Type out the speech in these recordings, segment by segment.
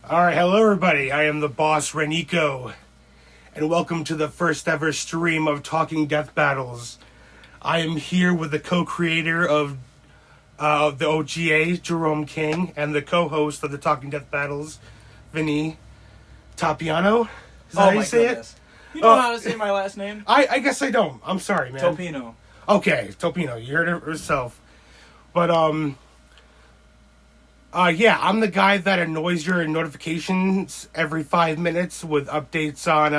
Alright, hello everybody. I am the boss Renico, and welcome to the first ever stream of Talking Death Battles. I am here with the co-creator of the O.G.A, Jerome King, and the co-host of the Talking Death Battles, Vinny Tapiano. Is that how you say goodness. You know how to say my last name? I guess I don't. I'm sorry, man. Topino. Okay, Topino. You heard it yourself. But, yeah, I'm the guy that annoys your notifications every 5 minutes with updates on,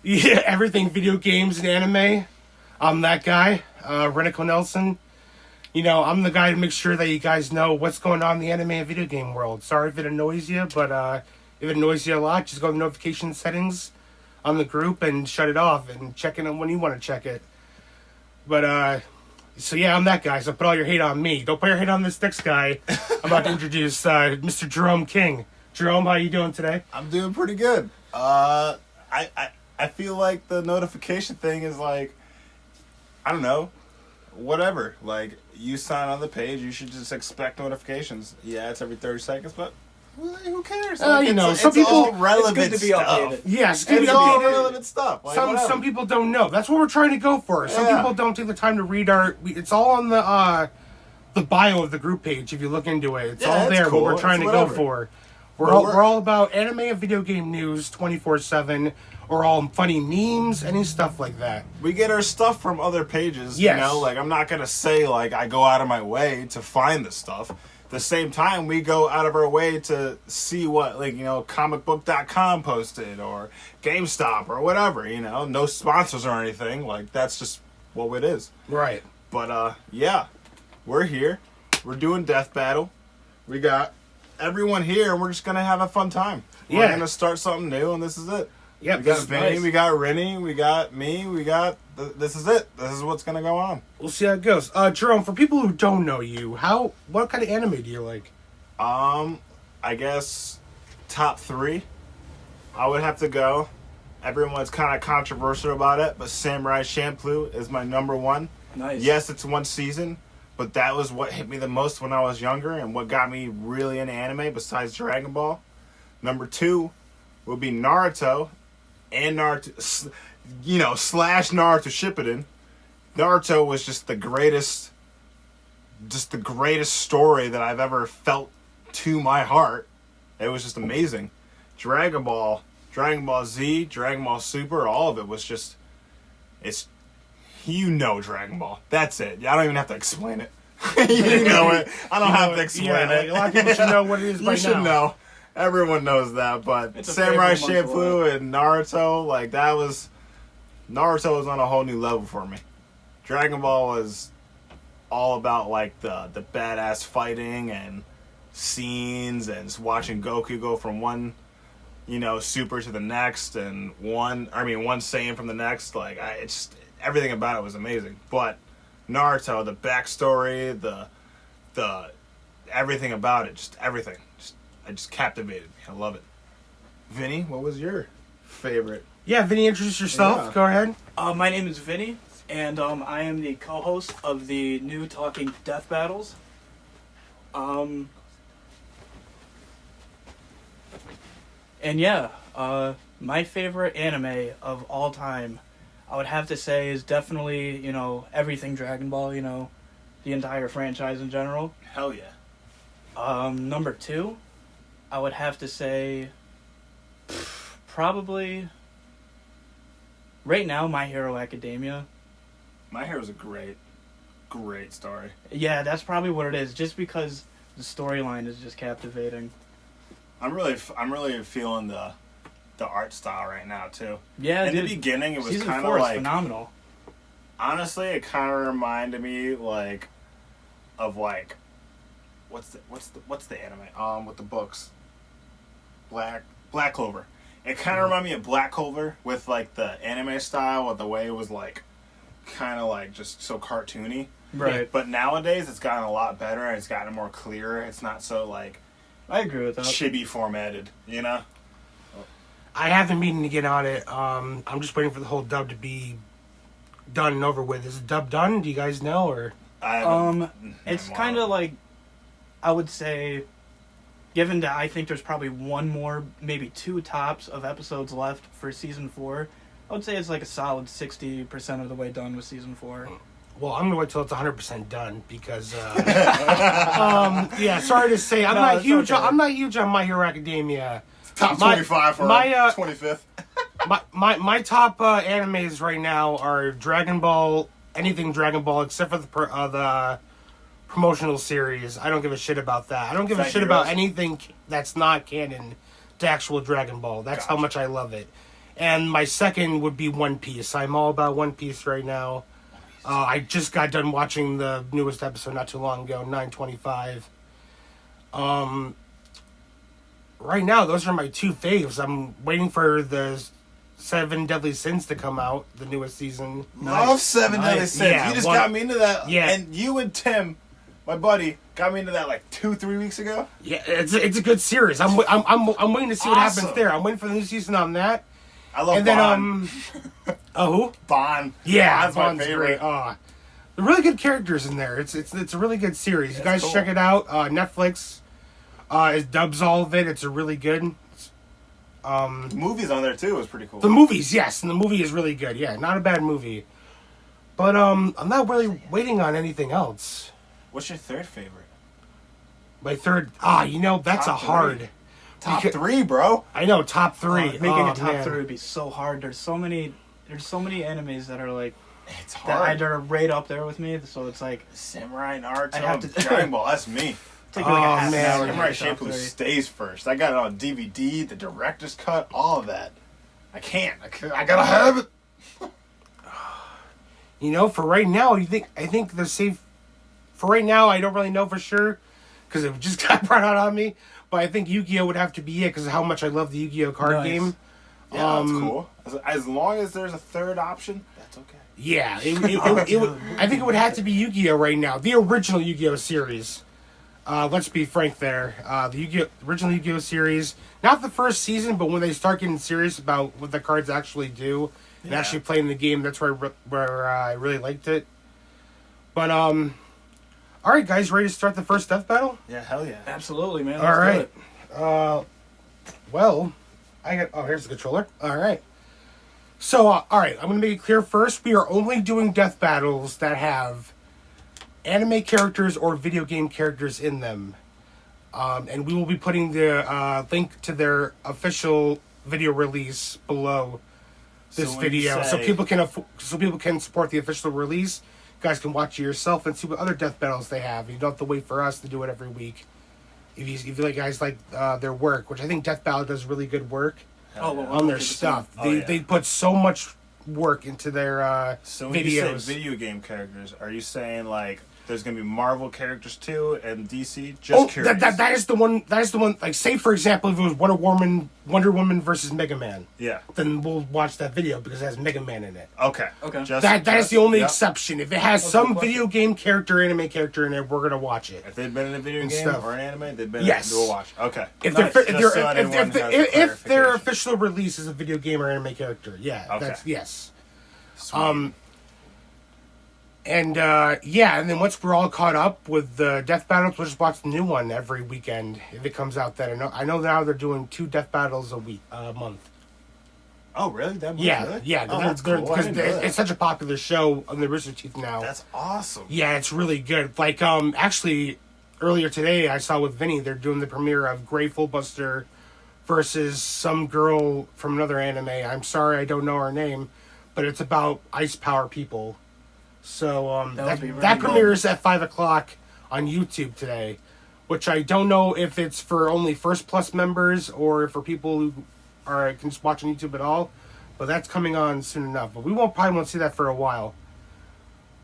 yeah, everything video games and anime. I'm that guy, Renico Nelson. You know, I'm the guy to make sure that you guys know what's going on in the anime and video game world. Sorry if it annoys you, but, if it annoys you a lot, just go to the notification settings on the group and shut it off and check it when you want to check it. But, so yeah, I'm that guy, so put all your hate on me. Don't put your hate on this next guy. I'm about to introduce Mr. Jerome King. Jerome, how you doing today? I'm doing pretty good. I feel like the notification thing is like, I don't know, whatever. Like, you sign on the page, you should just expect notifications. Yeah, it's every 30 seconds, but who cares? Like, you know, some it's people all relevant It's good to be stuff. updated. Yes, It's all relevant stuff. Like, some people don't know. That's what we're trying to go for. Some Yeah. people don't take the time to read it's all on the bio of the group page. If you look into it, it's Yeah, all it's there. cool. What we're trying It's to go whatever. for. But We're all about anime and video game news 24/7, or all funny memes, any stuff like that. We get our stuff from other pages, Yes. you know, like I'm not going to say like I go out of my way to find this stuff. The same time we go out of our way to see what, like, you know, comicbook.com posted or GameStop or whatever, you know, no sponsors or anything. Like, that's just what it is. Right. But yeah, we're here. We're doing Death Battle. We got everyone here and we're just going to have a fun time. We're Yeah. going to start something new and this is it. Yep. We got this is Vinny, nice. we got Rennie, we got me, we got... This is it. This is what's gonna go on. We'll see how it goes. Jerome, for people who don't know you, what kind of anime do you like? I guess top 3. I would have to go. Everyone's kind of controversial about it, but Samurai Champloo is my number 1. Nice. Yes, it's one season, but that was what hit me the most when I was younger and what got me really into anime besides Dragon Ball. Number 2 would be Naruto and Naruto... You know, slash Naruto Shippuden. Naruto was just the greatest story that I've ever felt to my heart. It was just amazing. Dragon Ball Z, Dragon Ball Super, all of it was just, Dragon Ball. That's it. I don't even have to explain it. You know it. I don't have to explain it. A lot of people should know what it is by You should now. know. Everyone knows that, but It's a Samurai favorite month Champloo and Naruto, like, Naruto was on a whole new level for me. Dragon Ball was all about like the badass fighting and scenes and watching Goku go from one, you know, super to the next and one Saiyan from the next. Like it's everything about it was amazing. But Naruto, the backstory, the everything about it, just everything, it just captivated me. I love it. Vinny, what was your favorite? Yeah, Vinny, introduce yourself. Yeah. Go ahead. My name is Vinny, and I am the co-host of the new Talking Death Battles. And yeah, my favorite anime of all time, I would have to say, is definitely, you know, everything Dragon Ball, you know, the entire franchise in general. Hell yeah. Number 2, I would have to say, probably... Right now, My Hero Academia. My Hero's a great story. Yeah, that's probably what it is. Just because the storyline is just captivating. I'm really feeling the art style right now too. Yeah, In dude, the beginning, it was Season kind 4 of is like, phenomenal. honestly, it kind of reminded me like of like what's the anime with the books, Black Clover. It kind of reminded me of Black Clover with like the anime style, with the way it was like kind of like just so cartoony. Right. But nowadays, it's gotten a lot better. And it's gotten more clear. It's not so like I agree with that. chibi formatted, you know. I have been meaning to get on it. I'm just waiting for the whole dub to be done and over with. Is the dub done? Do you guys know? Or I haven't- It's well, kind of like, I would say, given that I think there's probably one more, maybe two tops of episodes left for season 4, I would say it's like a solid 60% of the way done with season 4. Well, I'm gonna wait till it's 100% done because, yeah. Sorry to say, I'm No, not it's huge. okay. I'm not huge on My Hero Academia. Top My- 25 or my, 25th. My top animes right now are Dragon Ball, anything Dragon Ball except for the promotional series. I don't give a shit about that. I don't give a Thank shit you, about Rose. anything that's not canon to actual Dragon Ball. That's how Gotcha. much I love it. And my second would be One Piece. I'm all about One Piece right now. I just got done watching the newest episode not too long ago, 925. Right now, those are my two faves. I'm waiting for the Seven Deadly Sins to come out, the newest season. Love Seven Deadly Nice. Sins. Yeah, You just one- got me into that. Yeah. And you and Tim, my buddy, got me into that like 2-3 weeks ago. Yeah, it's a good series. I'm waiting to see what happens Awesome. there. I'm waiting for the new season on that. I love And then Bond. who? Bond. Yeah, Bond's my Bond's favorite. great. They're really good characters in there. It's a really good series. You guys cool. check it out. Netflix it dubs all of it. It's a really good. The movies on there too was pretty cool. The movies, yes, and the movie is really good. Yeah, not a bad movie. But I'm not really waiting on anything else. What's your third favorite? My third, that's Top a hard. three. Top Beca- 3, bro. I know, top three. Making Oh, a top man. 3 would be so hard. There's so many animes that are like It's that hard. are right up there with me. So it's like Samurai, Naruto, I have to- Dragon Ball. That's me. take like Oh, a half man. an hour to Samurai get top Champloo 3. stays first. I got it on DVD, the director's cut, all of that. I can't. I gotta have it. For right now, I think they're safe. For right now, I don't really know for sure because it just got brought out on me. But I think Yu-Gi-Oh would have to be it because of how much I love the Yu-Gi-Oh card Nice. game. Yeah, that's cool. As long as there's a third option, that's okay. Yeah, it would. I think it would have to be Yu-Gi-Oh right now, the original Yu-Gi-Oh series. Let's be frank there. The original Yu-Gi-Oh series, not the first season, but when they start getting serious about what the cards actually do and Yeah. actually playing the game, that's where I really liked it. But all right, guys, ready to start the first death battle? Yeah, hell yeah. Absolutely, man. All Let's do right. it. Well, here's the controller. All right. So, all right, I'm going to make it clear first. We are only doing death battles that have anime characters or video game characters in them. And we will be putting the link to their official video release below this So when you video, so say- people can support the official release. You guys can watch it yourself and see what other death battles they have. You don't have to wait for us to do it every week. If you guys like their work, which I think Death Battle does really good work Oh, well, on their 100%. stuff. Oh, yeah. They put so much work into their So when you videos. say video game characters, are you saying like there's gonna be Marvel characters too and DC? Just curious. that is the one. That is the one. Like, say for example, if it was Wonder Woman versus Mega Man, Yeah. then we'll watch that video because it has Mega Man in it. Okay. Okay. That is the only yep. exception. If it has That's a some good question. video game character, anime character in it, we're gonna watch it. If they've been in a video And game stuff. or an anime, they've been Yes. in we'll watch. Okay. If Nice. their Just so anyone has the if their clarification. official release is a video game or anime character, yeah, Okay. that's yes. Sweet. And and then once we're all caught up with the death battles, we'll just watch the new one every weekend if it comes out. That I know now they're doing 2 death battles a month. Oh, really? That much? Yeah, Really? yeah, Oh, that's cool. I because didn't know that. it's such a popular show on the Rooster Teeth now. That's awesome. Yeah, it's really good. Like actually earlier today I saw with Vinny they're doing the premiere of Grateful Buster versus some girl from another anime. I'm sorry I don't know her name, but it's about ice power people. So That would be really that good. premieres at 5:00 on YouTube today, which I don't know if it's for only First Plus members or for people who can just watch on YouTube at all. But that's coming on soon enough. But we probably won't see that for a while.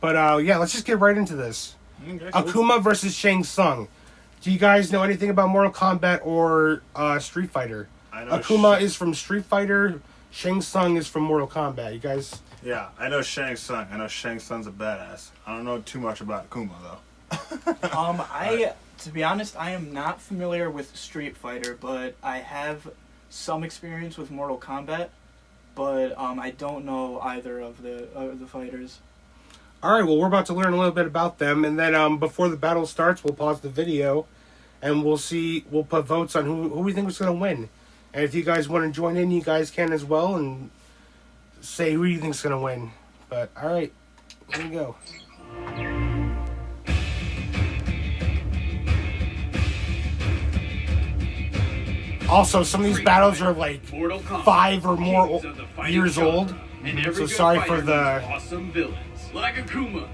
But yeah, let's just get right into this. Okay, cool. Akuma versus Shang Tsung. Do you guys know anything about Mortal Kombat or Street Fighter? I know Akuma is from Street Fighter. Shang Tsung is from Mortal Kombat. You guys? Yeah, I know Shang Tsung. I know Shang Tsung's a badass. I don't know too much about Akuma though. To be honest, I am not familiar with Street Fighter, but I have some experience with Mortal Kombat. But I don't know either of the fighters. All right. Well, we're about to learn a little bit about them, and then before the battle starts, we'll pause the video and we'll see. We'll put votes on who we think is going to win. And if you guys want to join in, you guys can as well, and say who you think is going to win. But all right, here we go. Also, some of these battles are like 5 or more years old, so sorry for the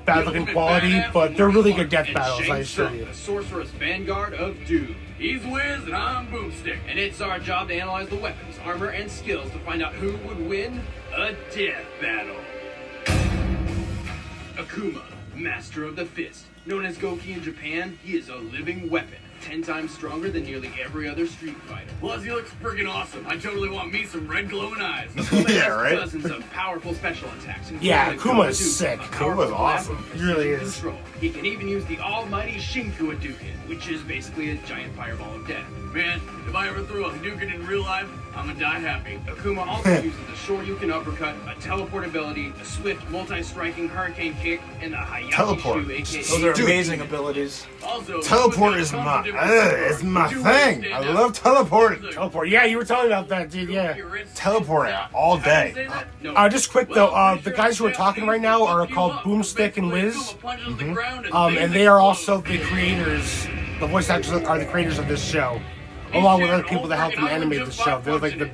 bad looking quality, but they're really good death battles, I assure you. The sorceress vanguard of doom. He's Wiz and I'm Boomstick, and it's our job to analyze the weapons, armor, and skills to find out who would win a death battle. Akuma, master of the fist. Known as Goki in Japan, he is a living weapon. 10 times stronger than nearly every other Street Fighter. Plus, he looks freaking awesome. I totally want me some red glowing eyes. Yeah, right? Dozens of powerful special attacks. Yeah, Akuma is sick. Akuma's awesome. He really is. He can even use the almighty Shinku Hadouken, which is basically a giant fireball of death. Man, if I ever throw a Hadouken in real life, I'm gonna die happy. Akuma also uses the Shoryuken uppercut, a teleport ability, a swift multi-striking hurricane kick, and the Hayashi Teleport. Shu, aka... Those are amazing abilities. Also, Teleport is it's my thing. I love teleporting. Teleport. Yeah, you were telling me about that, dude. Yeah. Teleporting all day. Just quick though, the guys who are talking right now are called Boomstick and Wiz, and they are also the creators. The voice actors are the creators of this show, along with other people that helped them animate the show. They're like the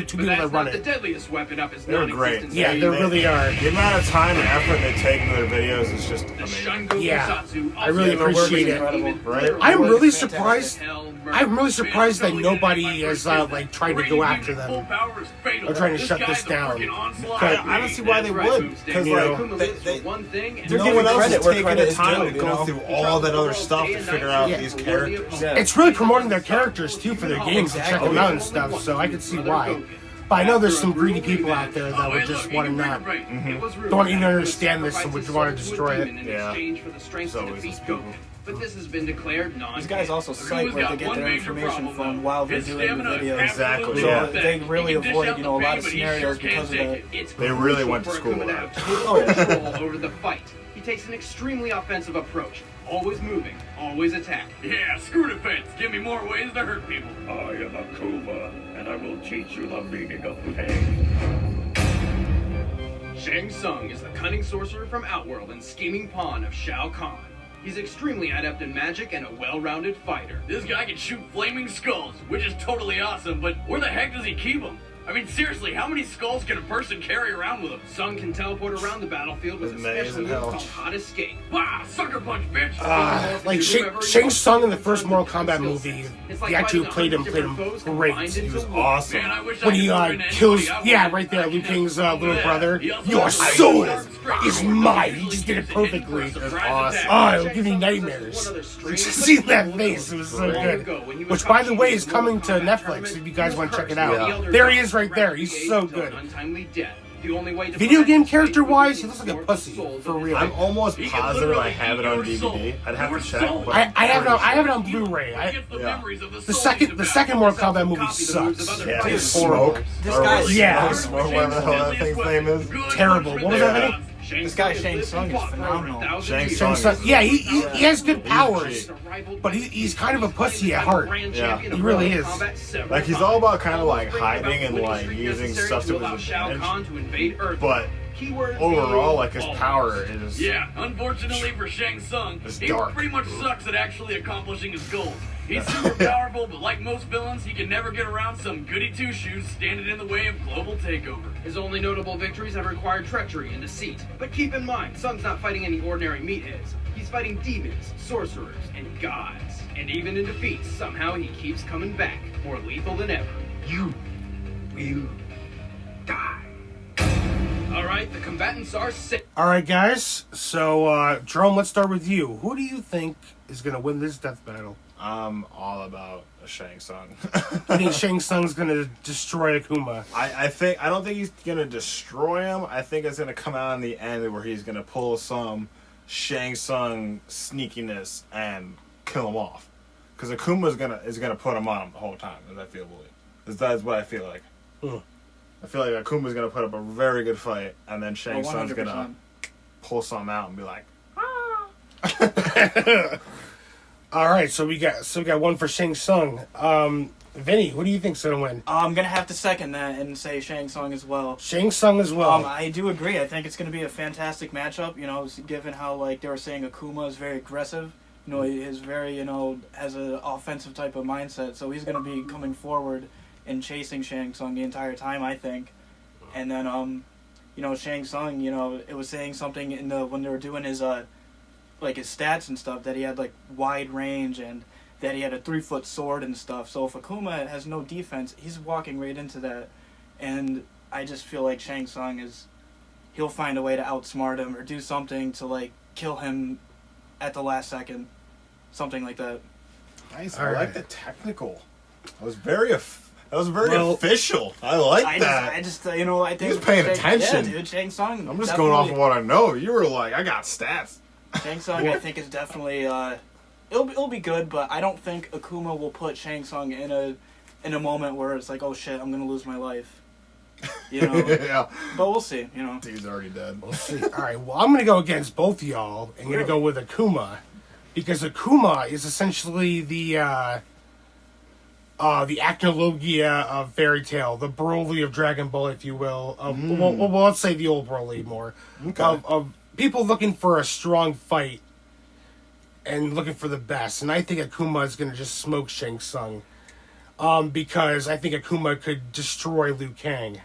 two people that run it. They're great. Yeah, they really are. The amount of time and effort they take into their videos is just amazing. Yeah, I really appreciate it. Right? I'm really surprised. I'm really surprised that nobody has like tried to go after them or trying to shut this down. I don't see why they would, because You like know. they're No giving one else credit is where taking credit the time time to go through all that other stuff to figure out these characters. It's really promoting their characters too for their games to check them out and stuff. So I can see why. But I know there's some greedy people out there that would just want to not, don't even understand this and would want to destroy it. Yeah. So but this has been declared non. These guys also cite where they get their information from while they're doing the videos. Exactly, So yeah. they really avoid, a lot of scenarios because of that. They really went to school. Control over the fight. He takes an extremely offensive approach. Always moving, always attack. Yeah, screw defense. Give me more ways to hurt people. I am Akuma, and I will teach you the meaning of pain. Shang Tsung is the cunning sorcerer from Outworld and scheming pawn of Shao Kahn. He's extremely adept in magic and a well-rounded fighter. This guy can shoot flaming skulls, which is totally awesome, but where the heck does he keep them? I mean, seriously, how many skulls can a person carry around with him? Sung can teleport around the battlefield with a special move called Hot Escape. Wow, sucker punch, bitch! Like Shang Tsung in the first Mortal Kombat movie, the actor who played him great. He was awesome. When he kills, right there, Liu Kang's little brother. Your soul is mine. He just did it perfectly. It was awesome. Oh, it'll give me nightmares. Just see that face, it was so good. Which, by the way, is coming to Netflix if you guys want to check it out. Yeah. There he is right there. He's so good. Video game character-wise, he looks like a pussy, for real. I'm almost positive I have it on DVD. I'd have to check. But I have it on Blu-ray. The second Mortal Kombat movie sucks. yeah, It's horrible. This guy's Smoke, whatever the hell that thing's name is. Terrible. What was that name? This guy Shang Tsung is phenomenal. Shang Shang Tsung. Tsung. Yeah, he has good powers, but he's kind of a pussy at heart. Yeah. He really is. Like, he's all about kind of like hiding and like using stuff to his advantage. But overall, like, his power is. Yeah, unfortunately for Shang Tsung, It's he dark. pretty much sucks at actually accomplishing his goals. He's super powerful, but like most villains, he can never get around some goody two-shoes standing in the way of global takeover. His only notable victories have required treachery and deceit. But keep in mind, Tsung's not fighting any ordinary meatheads. He's fighting demons, sorcerers, and gods. And even in defeat, somehow he keeps coming back, more lethal than ever. You will die. Alright, the combatants are sick. All right, guys. So, Jerome, let's start with you. Who do you think is going to win this death battle? I'm all about a Shang Tsung. I think Shang Tsung's going to destroy Akuma. I don't think he's gonna destroy him. I think it's gonna come out in the end where he's gonna pull some Shang Tsung sneakiness and kill him off. Because Akuma is gonna put him on him the whole time. As I feel that's what I feel like. I feel like Akuma's gonna put up a very good fight, and then Shang Tsung's gonna pull something out and be like, All right, so we got one for Shang Tsung. Vinny, who do you think's gonna win? I'm gonna have to second that and say Shang Tsung as well. Shang Tsung as well. I do agree. I think it's gonna be a fantastic matchup. You know, given how like they were saying Akuma is very aggressive. You know, he is very has an offensive type of mindset. So he's gonna be coming forward and chasing Shang Tsung the entire time, I think. And then Shang Tsung, it was saying something in when they were doing his like his stats and stuff, that he had like wide range and that he had a 3-foot sword and stuff. So if Akuma has no defense, he's walking right into that. And I just feel like Shang Tsung he'll find a way to outsmart him or do something to like kill him at the last second. Something like that. Nice. All I right. like the technical. That was very official. I like that. I think He's paying attention. Yeah, dude, Shang Tsung. I'm just going off of what I know. You were like, I got stats. Shang Tsung, I think, is definitely it'll be good, but I don't think Akuma will put Shang Tsung in a moment where it's like, oh shit, I'm gonna lose my life. Yeah. But we'll see. He's already dead. We'll see. All right, well, I'm gonna go against both of y'all. I'm gonna go with Akuma, because Akuma is essentially the acnologia of Fairy Tail, the Broly of Dragon Ball, if you will. Well, let's say the old Broly more. Okay. Of people looking for a strong fight and looking for the best. And I think Akuma is going to just smoke Shang Tsung. Because I think Akuma could destroy Liu Kang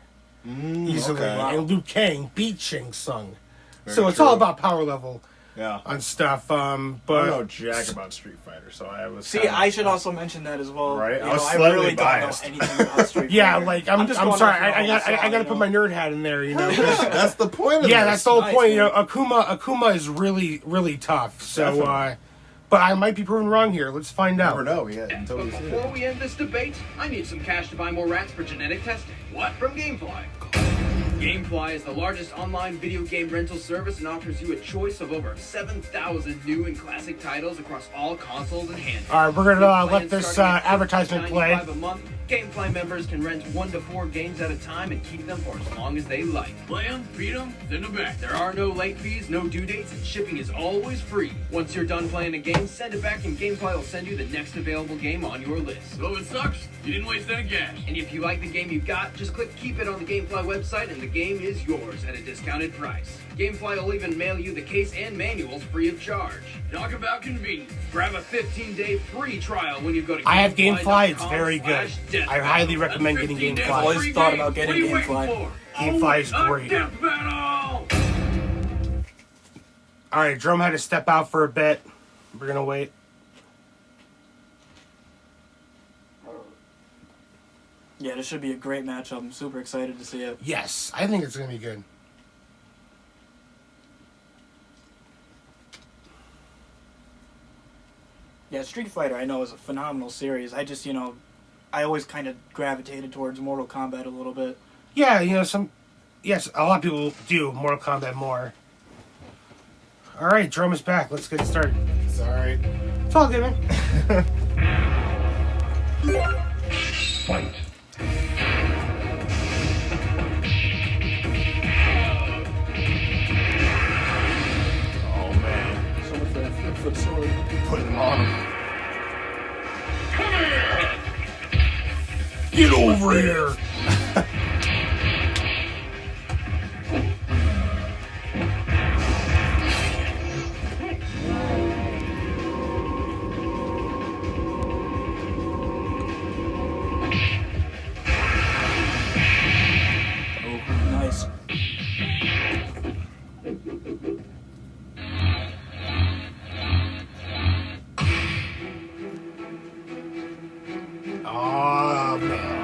easily. okay. And Liu Kang beat Shang Tsung. Very So it's true. all about power level Yeah. on stuff. I don't But know jack about Street Fighter, so I was. See, I should also mention that as well. Right, I I was slightly really biased. don't know anything about Street yeah, Fighter. like I'm just going sorry, off what I got to saw, put my nerd hat in there, 'cause- That's the point of yeah, this. that's the whole Nice, point. man. Akuma is really, really tough. So, Definitely. but I might be proven wrong here. Let's find You out. never know yet until But we see before it. we end this debate, I need some cash to buy more rats for genetic testing. What? From Gamefly. Gamefly is the largest online video game rental service and offers you a choice of over 7,000 new and classic titles across all consoles and handsets. All right, we're gonna With let plans this starting at advertisement play. $95 a month, Gamefly members can rent 1 to 4 games at a time and keep them for as long as they like. Play them, beat them, send them back. There are no late fees, no due dates, and shipping is always free. Once you're done playing a game, send it back and Gamefly will send you the next available game on your list. So if it sucks, you didn't waste any cash. And if you like the game you've got, just click Keep It on the Gamefly website and the game is yours at a discounted price. Gamefly will even mail you the case and manuals free of charge. Talk about convenience. Grab a 15-day free trial when you go to I have Gamefly. It's gamefly.com/deathbattle. very good. I highly recommend That's getting 15 days Gamefly. I've always free thought game. about getting What are you waiting Gamefly. for? Gamefly is Oh, great. a death battle! All right, Drum had to step out for a bit. We're gonna wait. Yeah, this should be a great matchup. I'm super excited to see it. Yes, I think it's gonna be good. Yeah, Street Fighter I know is a phenomenal series. I just, I always kind of gravitated towards Mortal Kombat a little bit. Yeah, yes, a lot of people do Mortal Kombat more. All right, Drum is back. Let's get started. It's alright. It's all good, man. Fight. Oh man. So much for that flip-foot sword. Putting him on him. Get over here. Oh, nice. Oh man.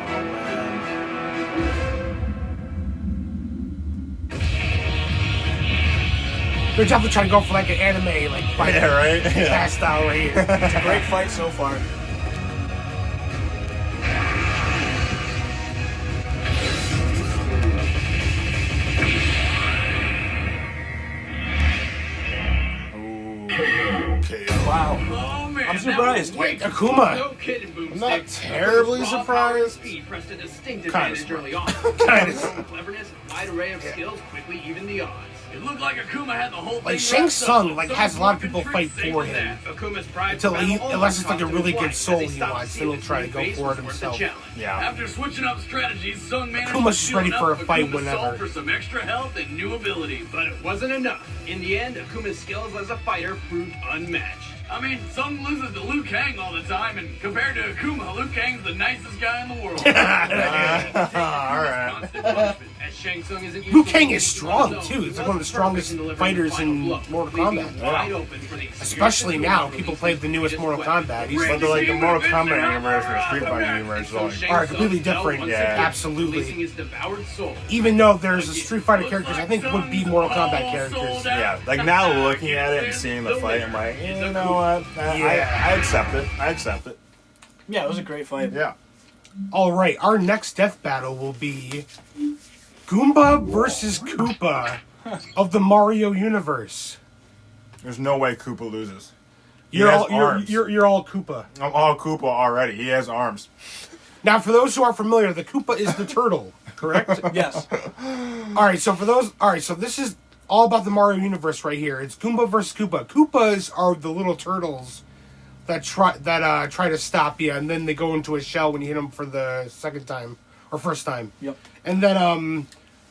Good job for trying to go for like an anime, like fight Yeah, right? Yeah. cast style right here. It's a great fight so far. Okay. Wow. Oh man, I'm that surprised. was way Akuma. No kidding, Boomstick. I'm not terribly Raw power and surprised. Speed pressed a distinct Kinda advantage smart. early on. Kinda Cleverness and wide array of skills quickly even the odds. It looked like Akuma had the whole thing. Like Shang wrapped up, Tsung, but like some has a lot of drunken people trick fight saved for the him. day. Akuma's pride Until for he, battle unless it's like a almost really cost him good his soul life he as wants, then stopped he'll try to seeing go his face for it was worth the himself. challenge. Yeah. After switching up strategies, Tsung managed Akuma's to just steal ready for a enough of fight Akuma's soul whenever. for some extra health and new ability, but it wasn't enough. In the end, Akuma's skills as a fighter proved unmatched. I mean, Tsung loses to Liu Kang all the time, and compared to Akuma, Liu Kang's the nicest guy in the world. Alright. Liu Kang is strong too. He's like one of the strongest fighters in Mortal Kombat. Especially now, people play the newest Mortal Kombat. He's But like the Mortal Kombat universe and the Street Fighter universe is only are completely different. Yeah. Absolutely. Even though there's a Street Fighter characters, I think would be Mortal Kombat characters. Yeah, like now looking at it and seeing the fight, I'm like, you know what? I accept it. I accept it. Yeah, it was a great fight. Yeah. All right, our next death battle will be Goomba versus Koopa of the Mario universe. There's no way Koopa loses. He You're has all arms. you're all Koopa. I'm all Koopa already. He has arms. Now, for those who are familiar, the Koopa is the turtle, correct? Yes. All right, so this is all about the Mario universe right here. It's Goomba versus Koopa. Koopas are the little turtles that try to stop you, and then they go into a shell when you hit them for the second time or first time. Yep. And then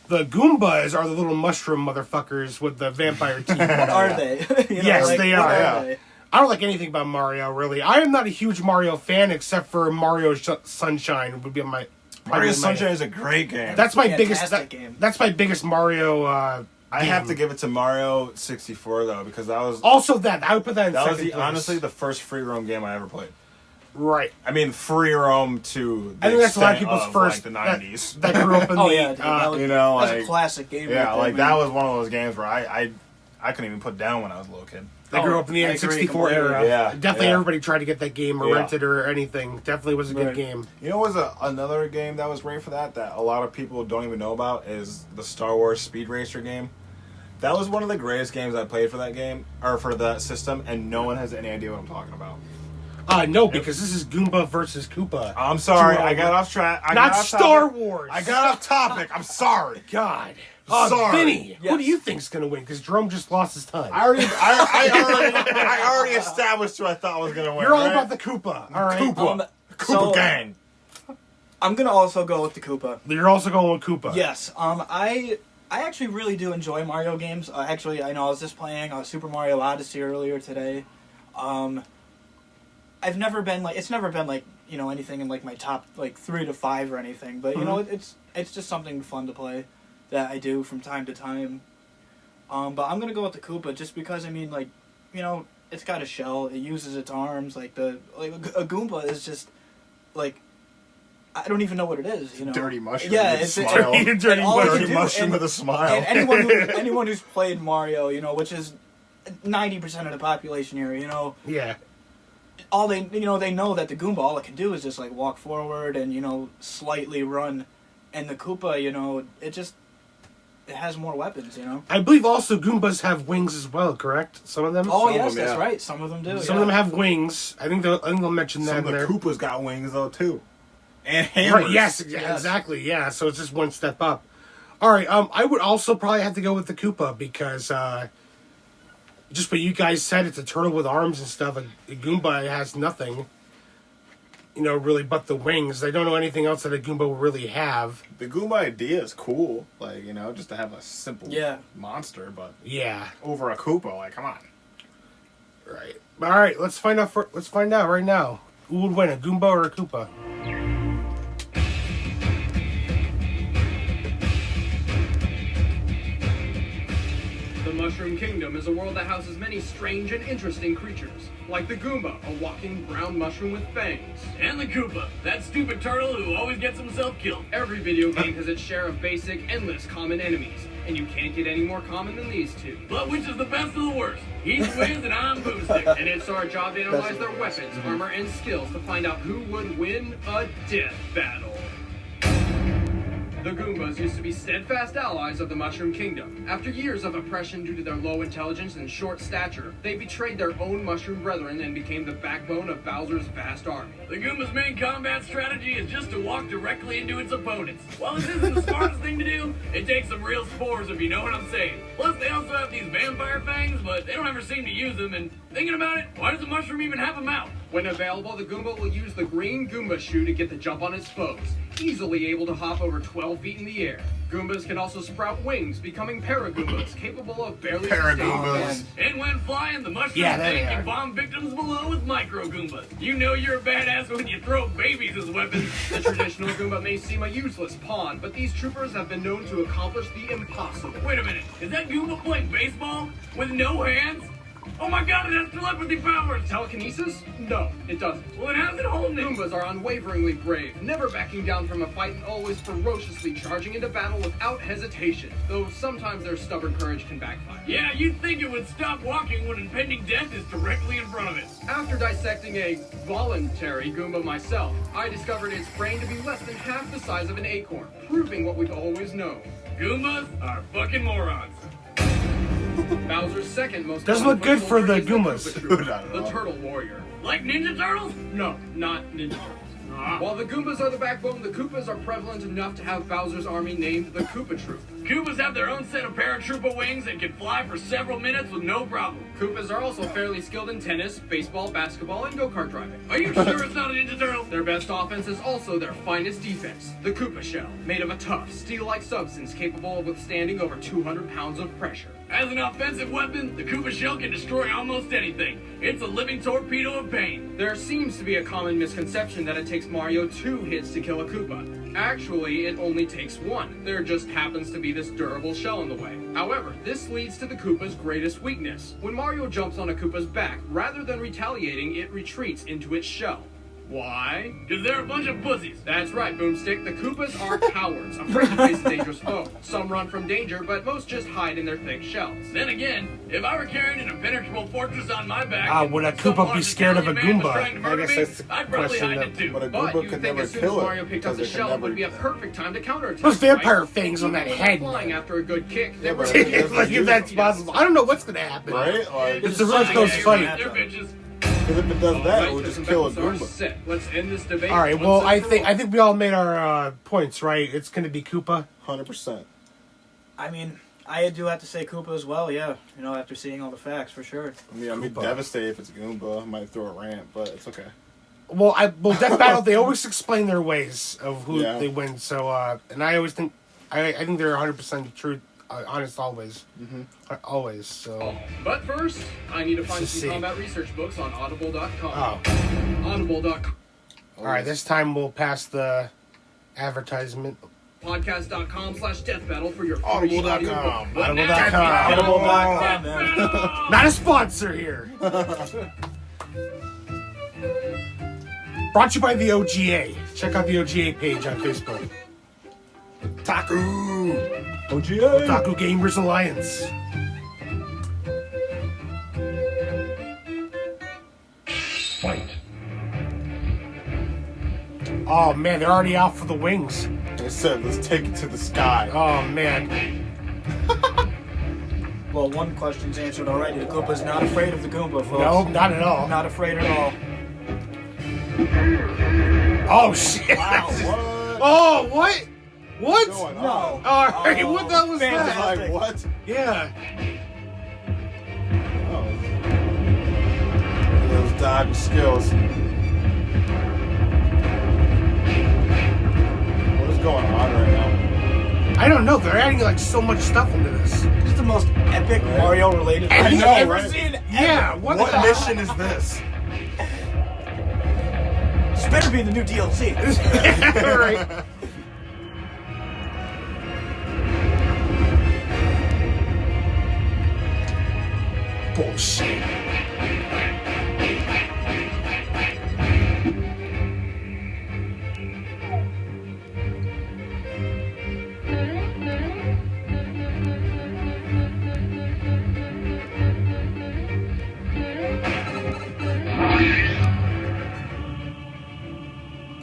the Goombas are the little mushroom motherfuckers with the vampire teeth. What are they? Yes, they what are, yeah. they? I don't like anything about Mario, really. I am not a huge Mario fan, except for Mario Sunshine would be my Mario my- Sunshine is a great game. That's my Fantastic game. That's my biggest Mario. I have to give it to Mario 64 though, because that was Also, I would put that in that was second place. honestly the first free roam game I ever played. Right. I mean, free roam to the I think that's a lot of extent people's of, first like, the 90s. that grew up in Oh the. yeah, dude, that was, you know, that's like- a classic game. Yeah, right there, like man. that was one of those games where I couldn't even put down when I was a little kid. They grew up in the I agree N64 completely. era. Yeah, Definitely yeah. everybody tried to get that game or Yeah. rent it or anything. Definitely was a good Right. game. You know, what was another game that was great for that a lot of people don't even know about is the Star Wars Speed Racer game. That was one of the greatest games I played for that game or for that system, and no one has any idea what I'm talking about. No, because this is Goomba versus Koopa. I'm sorry, Jerome. I got off track. I Not got off Star topic. Wars. I got off topic. I'm sorry. God. Sorry. Vinny, Yes. who do you think's gonna win? Because Jerome just lost his time. I already established who I thought was gonna win. You're all right? about the Koopa. All right. Koopa. Koopa so- gang. I'm gonna also go with the Koopa. You're also going with Koopa. Yes. I actually really do enjoy Mario games. Actually, I know I was just playing Super Mario Odyssey earlier today. I've never been like it's never been like anything in like my top like 3 to 5 or anything, but it's just something fun to play that I do from time to time. But I'm gonna go with the Koopa just because I mean like it's got a shell, it uses its arms, like a Goomba is just like I don't even know what it is. Dirty mushroom Yeah, with a it's smile. Dirty and all you Dirty do- mushroom and- with a smile. and anyone who's played Mario, which is 90% of the population here, Yeah. all they know that the Goomba all it can do is just like walk forward and slightly run, and the Koopa it has more weapons. I believe also Goombas have wings as well, correct? Some of them? Oh Some of yes, them, that's yeah. right. Some of them do. Some of them have wings. I think they'll mention that Some in of the there. Koopas got wings though too, and hammers. Right, yes, exactly, yeah. So it's just one step up. All right, I would also probably have to go with the Koopa because just what you guys said, it's a turtle with arms and stuff. A Goomba has nothing, really but the wings. I don't know anything else that a Goomba will really have. The Goomba idea is cool, like just to have a simple monster, but Yeah, over a Koopa, like come on. right. All right, let's find out right now. Who would win, a Goomba or a Koopa? The Mushroom Kingdom is a world that houses many strange and interesting creatures, like the Goomba, a walking brown mushroom with fangs. And the Koopa, that stupid turtle who always gets himself killed. Every video game has its share of basic, endless common enemies, and you can't get any more common than these two. But which is the best of the worst? He's wins and I'm boosting. And it's our job to analyze their weapons, armor, and skills to find out who would win a death battle. The Goombas used to be steadfast allies of the Mushroom Kingdom. After years of oppression due to their low intelligence and short stature, they betrayed their own mushroom brethren and became the backbone of Bowser's vast army. The Goomba's main combat strategy is just to walk directly into its opponents. While this isn't the smartest thing to do, it takes some real spores if you know what I'm saying. Plus, they also have these vampire fangs, but they don't ever seem to use them, and thinking about it, why does a mushroom even have a mouth? When available, the Goomba will use the green Goomba shoe to get the jump on its foes, easily able to hop over 12 feet in the air. Goombas can also sprout wings, becoming Paragoombas, capable of barely Paragoombas. sustaining And when flying, the mushroom Yeah, there thing they can are. bomb victims below with micro Goombas. You know you're a badass when you throw babies as weapons. The traditional Goomba may seem a useless pawn, but these troopers have been known to accomplish the impossible. Wait a minute, is that Goomba playing baseball with no hands? Oh my god, it has telepathy powers! Telekinesis? No, it doesn't. Well, it has it holding it. Goombas are unwaveringly brave, never backing down from a fight and always ferociously charging into battle without hesitation, though sometimes their stubborn courage can backfire. Yeah, you'd think it would stop walking when impending death is directly in front of it. After dissecting a voluntary Goomba myself, I discovered its brain to be less than half the size of an acorn, proving what we've always known. Goombas are fucking morons. Bowser's second most Doesn't common look good foot for soldier the is Goombas. Koopa Trooper, Not at the all. Turtle Warrior. Like Ninja Turtles? No, not Ninja Turtles. While the Goombas are the backbone, the Koopas are prevalent enough to have Bowser's army named the Koopa Troop. Koopas have their own set of paratrooper wings and can fly for several minutes with no problem. Koopas are also fairly skilled in tennis, baseball, basketball, and go-kart driving. Are you sure it's not a Ninja Turtle? Their best offense is also their finest defense, the Koopa Shell, made of a tough, steel-like substance capable of withstanding over 200 pounds of pressure. As an offensive weapon, the Koopa shell can destroy almost anything. It's a living torpedo of pain. There seems to be a common misconception that it takes Mario 2 hits to kill a Koopa. Actually, it only takes one. There just happens to be this durable shell in the way. However, this leads to the Koopa's greatest weakness. When Mario jumps on a Koopa's back, rather than retaliating, it retreats into its shell. Why? Because they're a bunch of pussies. That's right, Boomstick. The Koopas are cowards, afraid to face a dangerous foe. Some run from danger, but most just hide in their thick shells. Then again, if I were carrying an impenetrable fortress on my back, Ah, and would a some Koopa be large scared of a Italian man was Goomba? trying to murder I guess me, that's the I'd probably question hide that- it too. But a But Goomba you could think never as soon as kill Mario it. picked up the because it shell, could it would never- be a perfect time to counterattack. Those vampire right? fangs on that Even head, flying man. after a good kick. They Yeah, were but it doesn't Like if that's use possible. I don't know what's gonna happen. Right? Like, It's a real close fight. They're bitches. because if it does that, Alright, it would Tips just and kill a Beckles are Goomba. set. Let's end this debate. All right. once Well, and I for think all. we all made our points, right? It's gonna be Koopa. 100%. I mean, I do have to say Koopa as well, yeah. You know, after seeing all the facts, for sure. I mean, I'd be Koopa. devastated if it's Goomba. I might throw a rant, but it's okay. Well, Death Battle. They always explain their ways of who Yeah. they win. So, and I always think, I think they're 100% true, honest always, always. So, But first, I need to find Let's some see. combat research books on audible.com. oh, Audible.com. all right. This time we'll pass the advertisement. Podcast.com/deathbattle for your free Audible.com. audiobook. Audible.com. Audible.com, man. Not a sponsor here. Brought to you by the O.G.A. Check out the O.G.A. page on Facebook. Taku! O.G.A. Otaku Gamers Alliance. Fight. Oh man, they're already out for the wings. They said, let's take it to the sky. Oh man. Well, one question's answered already. The Koopa's not afraid of the Goomba, folks. No, not at all. Not afraid at all. Oh shit. Wow, what? Oh, what? What? What's going No. on? All right, what the hell was that? Like, what? Yeah. Oh. Those dodge skills. What is going on right now? I don't know. They're adding like so much stuff into this. This is the most epic Mario-related I thing know, I've ever right? seen. Yeah. What What the mission is this? This better be the new DLC. All right. Bullshit.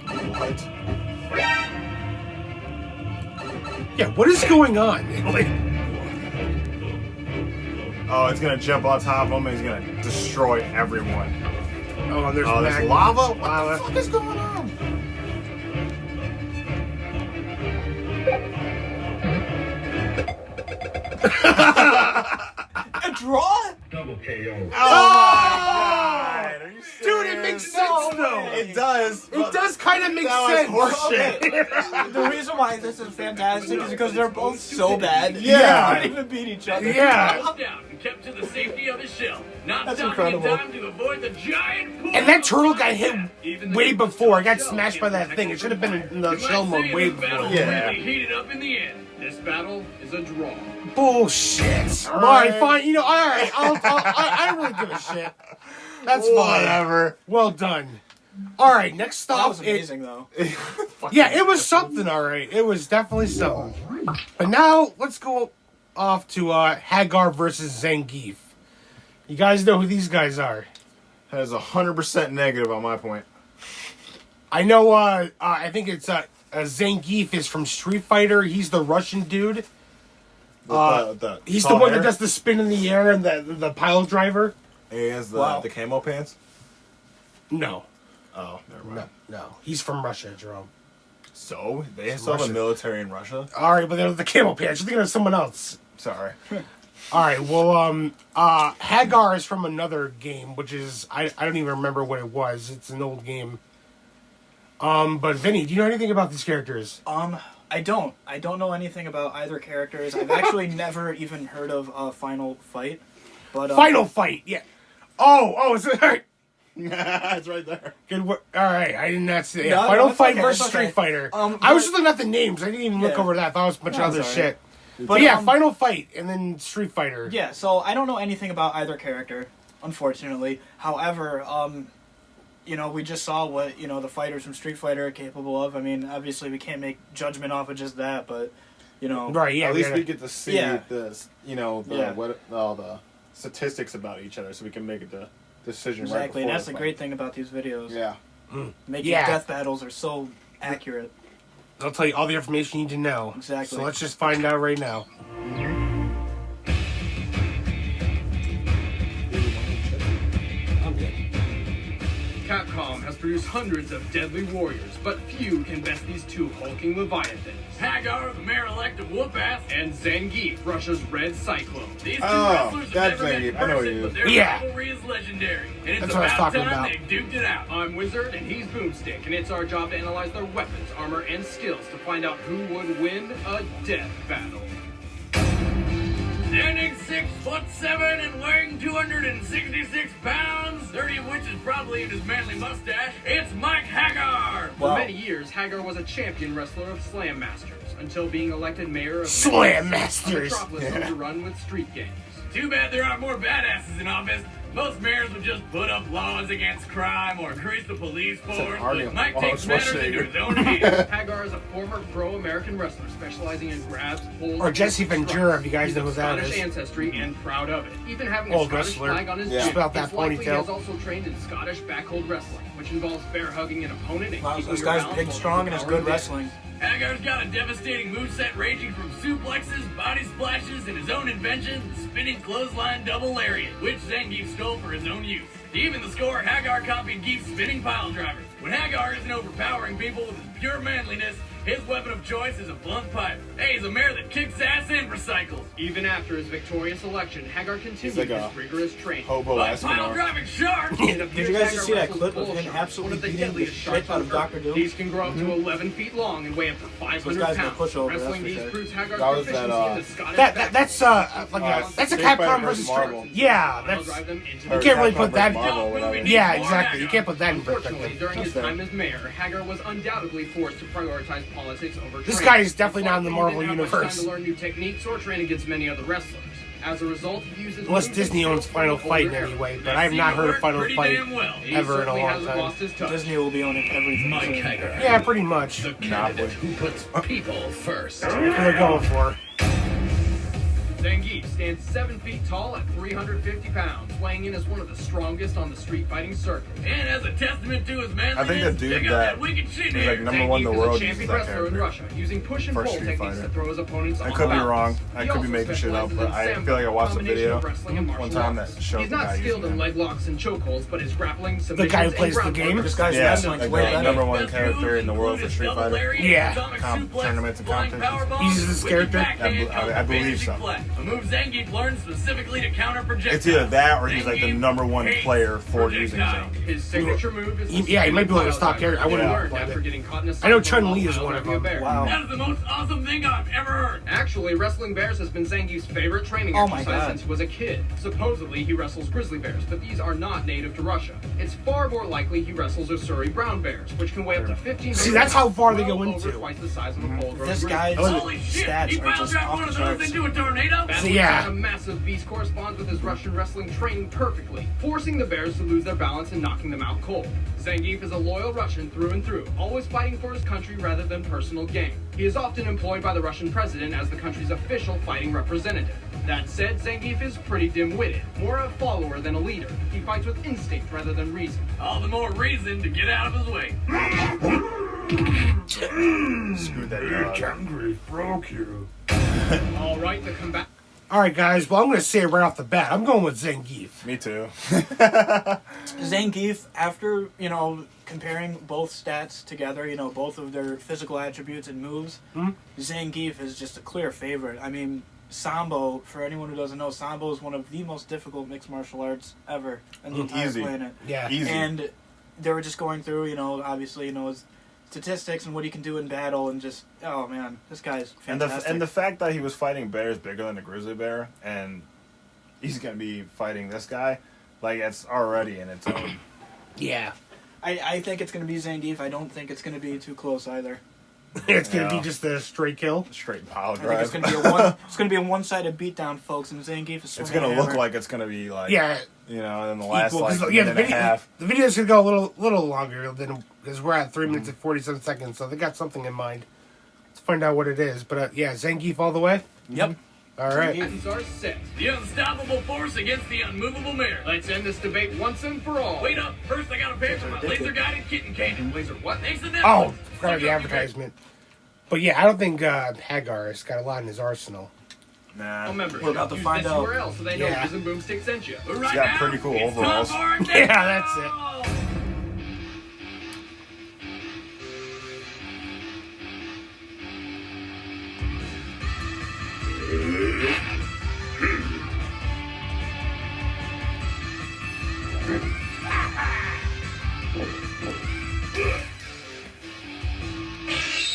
What? Yeah, what is going on? Like, Oh, it's gonna jump on top of him and he's gonna destroy everyone. oh, and there's Oh, there's magma. lava? What Lava. the fuck is going on? A draw? Double KO. Oh, my God. Are you Dude, it serious? makes sense though. It does. It does kind of make That was sense. horseshit. The reason why this is fantastic is because they're both so bad. Yeah. They can't even beat each other. Yeah. Dropped down and kept to the safety of his shell, not That's stopping in incredible. time to avoid the giant pool. And that turtle got hit Even way the before. I got shell smashed by that can't thing. It should have been in the You might shell mode say way this battle before. Yeah. really heated up in the end. This battle is a draw. Bullshit. All right, fine. You know, all right. I don't really give a shit. That's fine. Whatever. Well done. All right, next That stop. was amazing, though. Yeah, it was something, all right. It was definitely something. But now, let's go off to Hagar versus Zangief. You guys know who these guys are. That is 100% negative on my point. I know, I think it's Zangief is from Street Fighter. He's the Russian dude. He's the tall one hair. that does the spin in the air and the pile driver. He has the, Wow. the camo pants. No, Oh, never mind. no. He's from Russia, Jerome. So they still have a Russia. military in Russia. All right, but they're the camel pants. You're thinking of someone else. Sorry. All right, well, Hagar is from another game, which is I don't even remember what it was. It's an old game. But Vinny, do you know anything about these characters? I don't know anything about either characters. I've actually never even heard of Final Fight. But Final Fight, yeah. Oh, it's It's right there. good. All right, I did not see. Yeah, No, Final it's Fight okay, versus it's okay. Street Fighter. I was but- just looking at the names. I didn't even look Yeah. over that. I thought it was a bunch No, of other it's all right. shit. But But, yeah, um, Final Fight and then Street Fighter. yeah, so I don't know anything about either character, unfortunately. However, you know, we just saw what, you know, the fighters from Street Fighter are capable of. I mean, obviously we can't make judgment off of just that, but, you know. Right. Yeah. At least gotta- we get to see Yeah. this, you know, all the statistics about each other, so we can make a decision right Exactly, and before that's the the great thing about these videos. fight. Yeah. Making Yeah. death battles are so accurate. I'll tell you all the information you need to know. Exactly. So let's just find out right now. I'm good. Capcom has produced hundreds of deadly warriors, but few can best these two hulking leviathans. Hagar, the mayor-elect of Whoop-Ass, and Zangief, Russia's Red Cyclone. These two Oh, wrestlers have that's never met in Zangief. I know who he person, is. but their Yeah. rivalry is legendary. And it's That's what I was about talking time about. they duked it out. I'm Wizard, and he's Boomstick, and it's our job to analyze their weapons, armor, and skills to find out who would win a death battle. Standing 6'7" and weighing 266 pounds, 30 of which is probably in his manly mustache, it's Mike Hagar! For Wow. many years, Hagar was a champion wrestler of Slam Masters, until being elected mayor of Slam Metropolis, Masters. home to run with street gangs. Too bad there aren't more badasses in office. Most mayors would just put up laws against crime or increase the police force, but Mike takes matters into his own hands. Hagar is a former pro-American wrestler specializing in grabs, holds, Or Jesse and Ventura, strikes. if you guys He's know who of that Scottish is. ancestry and proud of it. Even having a Old Scottish wrestler. flag on his Yeah. jeep, Just about that it's likely he ponytail. has also trained in Scottish backhold wrestling, which involves bear hugging an opponent and Wow, so keeping this your guy's balance big, while strong, and is overpowering good damage. wrestling. Hagar's got a devastating moveset ranging from suplexes, body splashes, and his own invention, the spinning clothesline double lariat, which Zangief stole for his own use. To even the score, Hagar copied Geef's spinning pile driver. When Hagar isn't overpowering people with his pure manliness, his weapon of choice is a blunt pipe. Hey, he's a mayor that kicks ass and recycles. Even after his victorious election, Hagar continued like a his rigorous training. hobo But Eskimo. pile driving shark! Did you guys just see that clip of him absolutely beating the shit out of Dr. Doom? These can grow up to 11 feet long and weigh up to 500 This guy's pounds. no pushover, that's Wrestling for these sure. proves Hagar's That was that, proficiency in the Scottish That's like that's a Street Fighter Capcom versus versus Marvel. Yeah, I'll that's drive them into you the can't really Capcom put that. versus Marvel, whatever. Yeah, exactly. You can't put that in Unfortunately, perspective. during his That's time as mayor, Hagar was undoubtedly forced to prioritize politics over This training. guy is definitely not in the He didn't Marvel have much universe. time to learn new techniques or train against many other wrestlers. As a result, he uses Unless moves Disney and owns skills Final from Fight older in era. any way, but That I have not seemed to heard of work Final pretty Fight damn well. He ever in a certainly long hasn't time. lost his touch. Disney will be owning everything. Mike soon. Hagar, Yeah, pretty much. the candidate who puts people first. That's what they're going for. Zangief stands 7 feet tall at 350 pounds, weighing in as one of the strongest on the street fighting circuit. And as a testament to his manliness, I think the dude check out that wicked shit is here. like number one in the Zangief world is a uses champion that wrestler in character. Russia, using push and For pull Street techniques Fighter. to throw his opponents I off could be balance. wrong. I He could be also making shit up, specializes but in I sambo, feel like I watched a combination video of wrestling and one martial time arts. that showed He's the not guy skilled using in it. leg locks and chokeholds, but his grappling, guy who submissions, plays and the ground game? This work guy's Yeah, wrestling's like way the better. number one character in the world for Street Fighter. Yeah. Tournaments and competitions. He uses this character? I believe so. A move Zangief learned specifically to counter projectiles. It's either that or he's like the Zangief number one hates player for using projectiles. Zangief. His signature move is the Yeah, he might be able to stop pile driver. here. I wouldn't Yeah. know Learned about after it. getting caught in a I know cycle Chun-Li is while one of driving a them. bear. Wow. That is the most awesome thing I've ever heard. Actually, wrestling bears has been Zangief's favorite training Oh my exercise God. since he was a kid. Supposedly, he wrestles grizzly bears, but these are not native to Russia. It's far more likely he wrestles Ussuri brown bears, which can weigh up to 15. See, that's how far they go well into. over twice the size of a full-grown This grizzly. guy's Holy shit! stats He are pile just dropped off one the of those charts. into a tornado? Battling Yeah. such a massive beast corresponds with his Russian wrestling training perfectly, forcing the bears to lose their balance and knocking them out cold. Zangief is a loyal Russian through and through, always fighting for his country rather than personal gain. He is often employed by the Russian president as the country's official fighting representative. That said, Zangief is pretty dim-witted, more a follower than a leader. He fights with instinct rather than reason. All the more reason to get out of his way. Screw that dog. Hungry, broke you. All right, the combat. All right, guys. Well, I'm going to say it right off the bat. I'm going with Zangief. Me too. Zangief, after, comparing both stats together, both of their physical attributes and moves, Zangief is just a clear favorite. I mean, Sambo, for anyone who doesn't know, Sambo is one of the most difficult mixed martial arts ever on the entire Easy. planet. Yeah. Easy. And they were just going through, obviously, his statistics and what he can do in battle, and just, oh man, this guy's fantastic. And the fact that he was fighting bears bigger than a grizzly bear, and he's gonna be fighting this guy, like it's already in its own. Yeah. I think it's going to be Zangief. I don't think it's going to be too close either. It's going to Yeah. be just a straight kill. Straight pile I think drive. it's going to be a one-sided beatdown, folks, and Zangief is It's swinging gonna a look hammer. like it's gonna be like Yeah. in the last Equal, 'cause, like yeah, minute and a half. the video's going to go a little longer than because we're at 3 minutes and 47 seconds, so they got something in mind. Let's find out what it is. But yeah, Zangief all the way. Yep. All right. Patents are set. The unstoppable force against the unmovable mare. Let's end this debate once and for all. Wait up! First, I gotta pay for my laser-guided kitten cannon. Laser what? Thanks to Netflix. Oh, forgot Suck the up, advertisement. But yeah, I don't think Hagar has got a lot in his arsenal. Nah. Remember, We're about to use find this out. URL so they know Yeah. Rhythm Boomstick sent you. But right got now, pretty cool it's overalls. time for Yeah, that's it.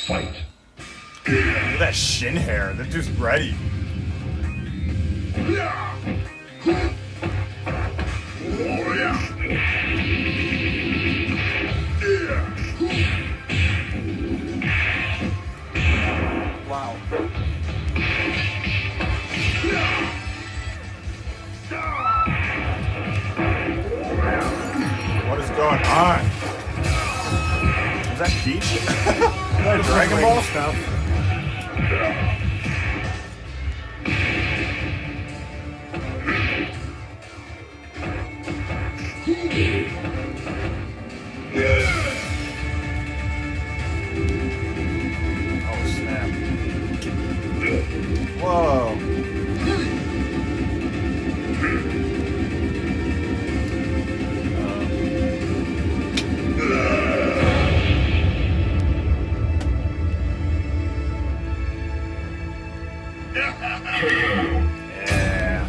Fight. Look at that shin hair. That dude's ready. Wow. What is going on? Is that Peach? Is that Dragon Ball stuff? Oh snap! Whoa! Yeah.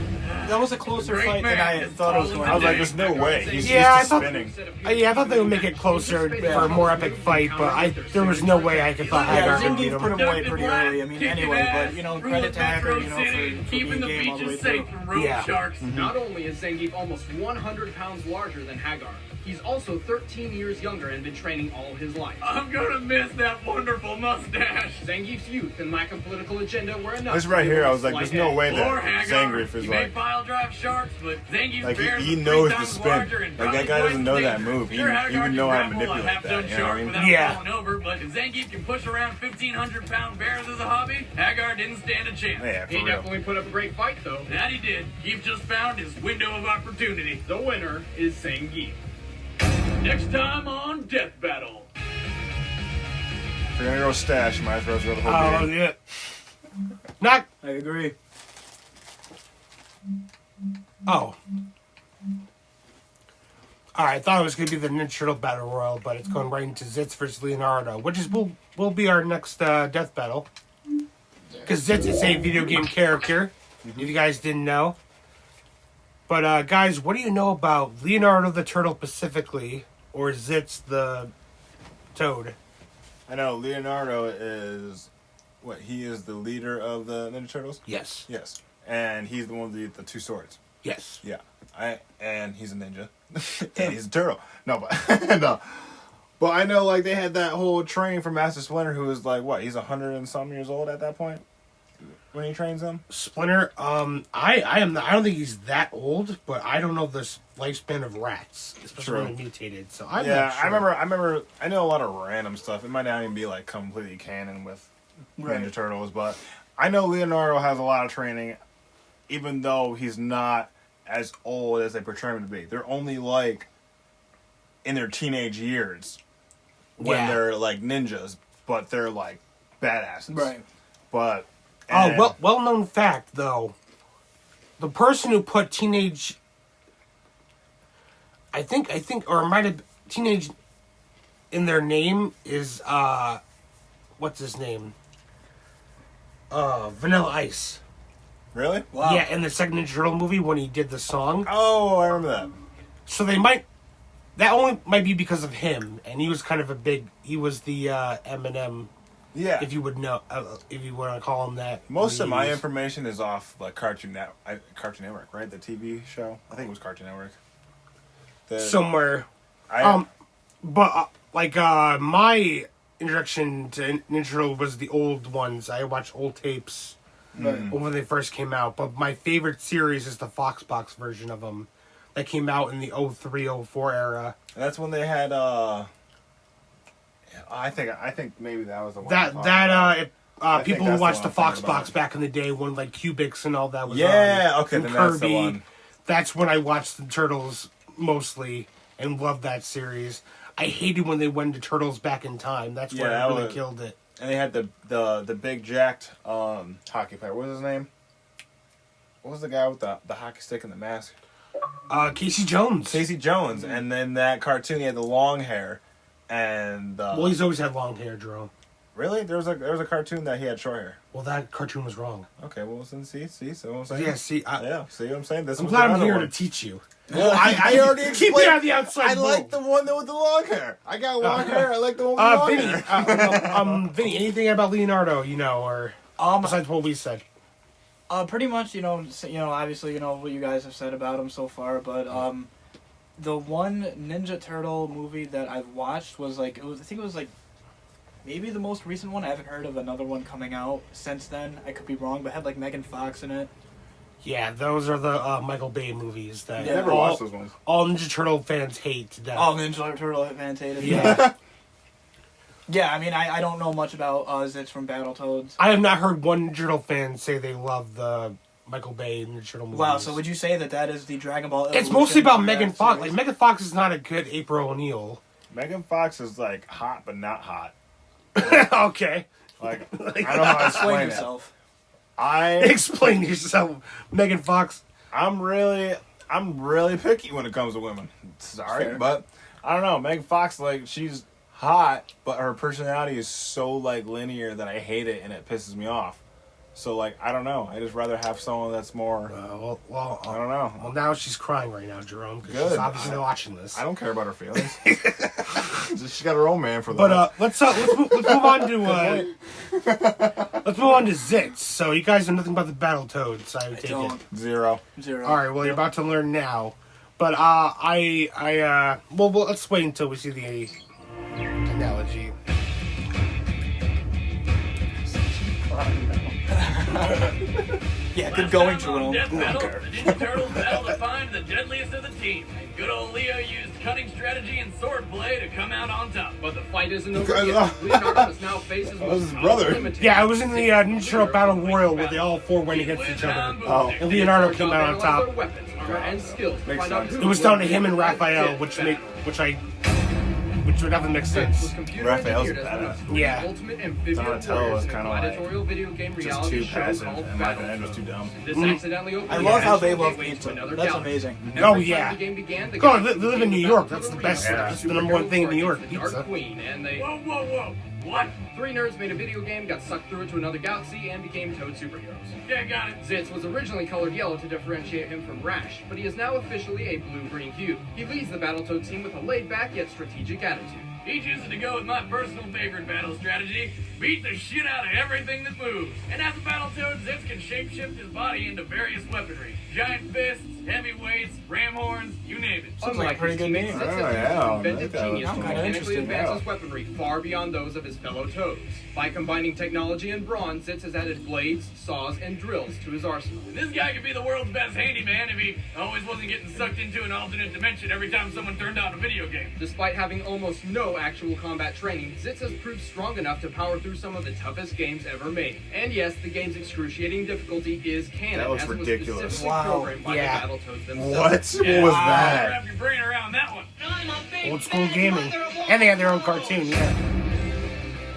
That was a closer Great fight than man. I thought it was going I was to like, be. there's no way. He's Yeah, I used to thought- spinning. Yeah, I thought they would make it closer for a more epic fight, but there was no way I could thought Yeah, Hagar would beat Zangief put him. him away pretty early. I mean, anyway, but, credit to Hagar, for keeping being the game all the way beaches through. safe from road Yeah. sharks. Not only is Zangief almost 100 pounds larger than Hagar, He's also 13 years younger and been training all his life. I'm gonna miss that wonderful mustache. Zangief's youth and lack of political agenda were enough. This right here, I was like, Slight there's no edge. way Or that Hagar. Zangief is You may like, pile drive sharks, but Zangief's like bears he are knows 3 the times spin. larger and Like that probably guy doesn't twice know as that dangerous. move. He Sure, would Hagar know how to can grapple a manipulate half-done that. You know what I shark mean? without Yeah. falling over, but if Zangief can push around 1,500-pound bears as a hobby, Hagar didn't stand a chance. Yeah, for He real. definitely put up a great fight, though. That he did. He've just found his window of opportunity. The winner is Zangief. Next time on Death Battle. If you're gonna go stash, you might as well go the whole Oh, game. yeah. Not. I agree. Oh. Alright, I thought it was going to be the Ninja Turtle Battle Royal, but it's going right into Zitz versus Leonardo, which is will be our next death battle. Because Zitz is a video game character, if you guys didn't know. But, guys, what do you know about Leonardo the Turtle specifically, or Zitz the Toad? I know Leonardo is what? He is the leader of the Ninja Turtles. Yes. Yes, and he's the one with the 2 swords. Yes. Yeah, and he's a ninja, and he's a turtle. No, but no, but I know like they had that whole train for Master Splinter, who was like what? He's 100 and some years old at that point when he trains him. Splinter, I don't think he's that old, but I don't know the lifespan of rats, especially when they're mutated. So I'm Yeah, not sure. I remember. I know a lot of random stuff. It might not even be like completely canon with Right. Ninja Turtles, but I know Leonardo has a lot of training, even though he's not as old as they portray him to be. They're only like in their teenage years when Yeah. they're like ninjas, but they're like badasses. Right. But Oh, well known fact though. The person who put teenage, I think, or it might have teenage in their name is what's his name? Vanilla Ice. Really? Wow. Yeah, in the second Ninja Turtle movie when he did the song. Oh, I remember that. So that only might be because of him, and he was kind of he was the Eminem, Yeah. if you would know, if you want to call him that. Most of my He was- information is off like Cartoon Network, right? The TV show. I think it was Cartoon Network. somewhere. I, But my introduction to Ninja Turtle was the old ones. I watched old tapes when they first came out. But my favorite series is the Foxbox version of them that came out in the 03-04 era. that's when they had. I think maybe that was the one. If people who that's the watched the one I'm thinking Foxbox about. back in the day when like Cubics and all that was Yeah, on, okay, and then that's the one. That's when I watched the Turtles mostly and loved that series. I hated when they went to Turtles Back in Time. That's where Yeah, I that really was- killed it. And they had the big jacked hockey player. What was his name? What was the guy with the hockey stick and the mask? Casey Jones. Casey Jones. And then that cartoon, he had the long hair. And Well, he's always had long hair, Jerome. really, there was a cartoon that he had short hair. Well, that cartoon was wrong. Okay, well, then see what I'm saying? Yeah, see, Yeah, see what I'm saying? This I'm was glad the I'm other here one. to teach you. Well, I already explained. Keep it on the outside. I like the one with the long hair. I got long hair. I like the one with long Vinny. hair. Vinny, anything about Leonardo, or besides what we said? Pretty much, obviously, what you guys have said about him so far, but the one Ninja Turtle movie that I've watched was I think it was maybe the most recent one. I haven't heard of another one coming out since then. I could be wrong, but it had Megan Fox in it. Yeah, those are the Michael Bay movies that Yeah, I never watched those ones. all Ninja Turtle fans hate to death. Oh, Ninja Turtle fans hated it. Yeah. Yeah, I mean, I don't know much about Zitz from Battletoads. I have not heard one Ninja Turtle fan say they love the Michael Bay Ninja Turtle movies. Wow, so would you say that is the Dragon Ball It's evolution mostly about of that Megan Fox. series? Like, Megan Fox is not a good April O'Neil. Megan Fox is hot, but not hot. Okay. I don't know how to Explain explain it. yourself. Explain yourself, Megan Fox. I'm really picky when it comes to women. Sorry, Fair. but I don't know. Megan Fox, she's hot, but her personality is so linear that I hate it and it pisses me off. So I don't know. I just rather have someone that's more. I don't know. Well, now she's crying right now, Jerome, because Good. she's obviously watching this. I don't care about her feelings. She's got her own man for that. But let's move on to let's move on to Zitz. So you guys know nothing about the Battletoads, I take it. don't. Zero. Zero. All right, well you're about to learn now. But well, let's wait until we see the analogy. Yeah, good going, Last time on Jerome. Death Battle, the Ninja Turtles battled to find the deadliest of the team. And good old Leo used cunning strategy and swordplay to come out on top. But the fight isn't over yet. Leonardo must now face his That was most his brother. powerful imitator. Yeah, I was in the Ninja Turtle Battle Royal where they all four went against each other. Oh. And Leonardo came out on top. Weapons, armor, and skills to Makes find out sense. who It was down to him and would win Raphael, this which battle. would definitely make Was sense. computer Raphael's engineered as one of badass. three Yeah. ultimate amphibian Donatello warriors was in a kinda like gladiatorial video game Just reality too show passive, called and Michael End was Battletoads. too dumb. This accidentally opened I the love how actual they love gateway to pizza. another That's galaxy. amazing. And Oh, every time yeah. the game began, the God, galaxy they live in New became York. battle That's the to best. arena. That's the number one thing in New York, The Dark pizza. Queen, and they Whoa. What? three nerds made a video game, got sucked through it to another galaxy, and became Toad superheroes. Yeah, got it. Zitz was originally colored yellow to differentiate him from Rash, but he is now officially a blue-green hue. He leads the Battletoad team with a laid-back yet strategic attitude. He chooses to go with my personal favorite battle strategy, beat the shit out of everything that moves. And as a Battletoad, Zitz can shapeshift his body into various weaponry. Giant fists, heavy weights, ram horns, you name it. Sounds like a pretty good his name. teammates, Zitz Oh, has yeah, used I inventive like that. genius I'm to kinda mechanically interested, advance yeah. his weaponry far beyond those of his fellow Toads. By combining technology and brawn, Zitz has added blades, saws, and drills to his arsenal. This guy could be the world's best handyman if he always wasn't getting sucked into an alternate dimension every time someone turned on a video game. Despite having almost no actual combat training, Zitz has proved strong enough to power through some of the toughest games ever made. And yes, the game's excruciating difficulty is canon, That looks as it was ridiculous. specifically Wow. programmed by Yeah. the Battletoads themselves. What? Yeah, What was Wrap that? your brain around that one. Old school gaming, and they had their own cartoon. Yeah.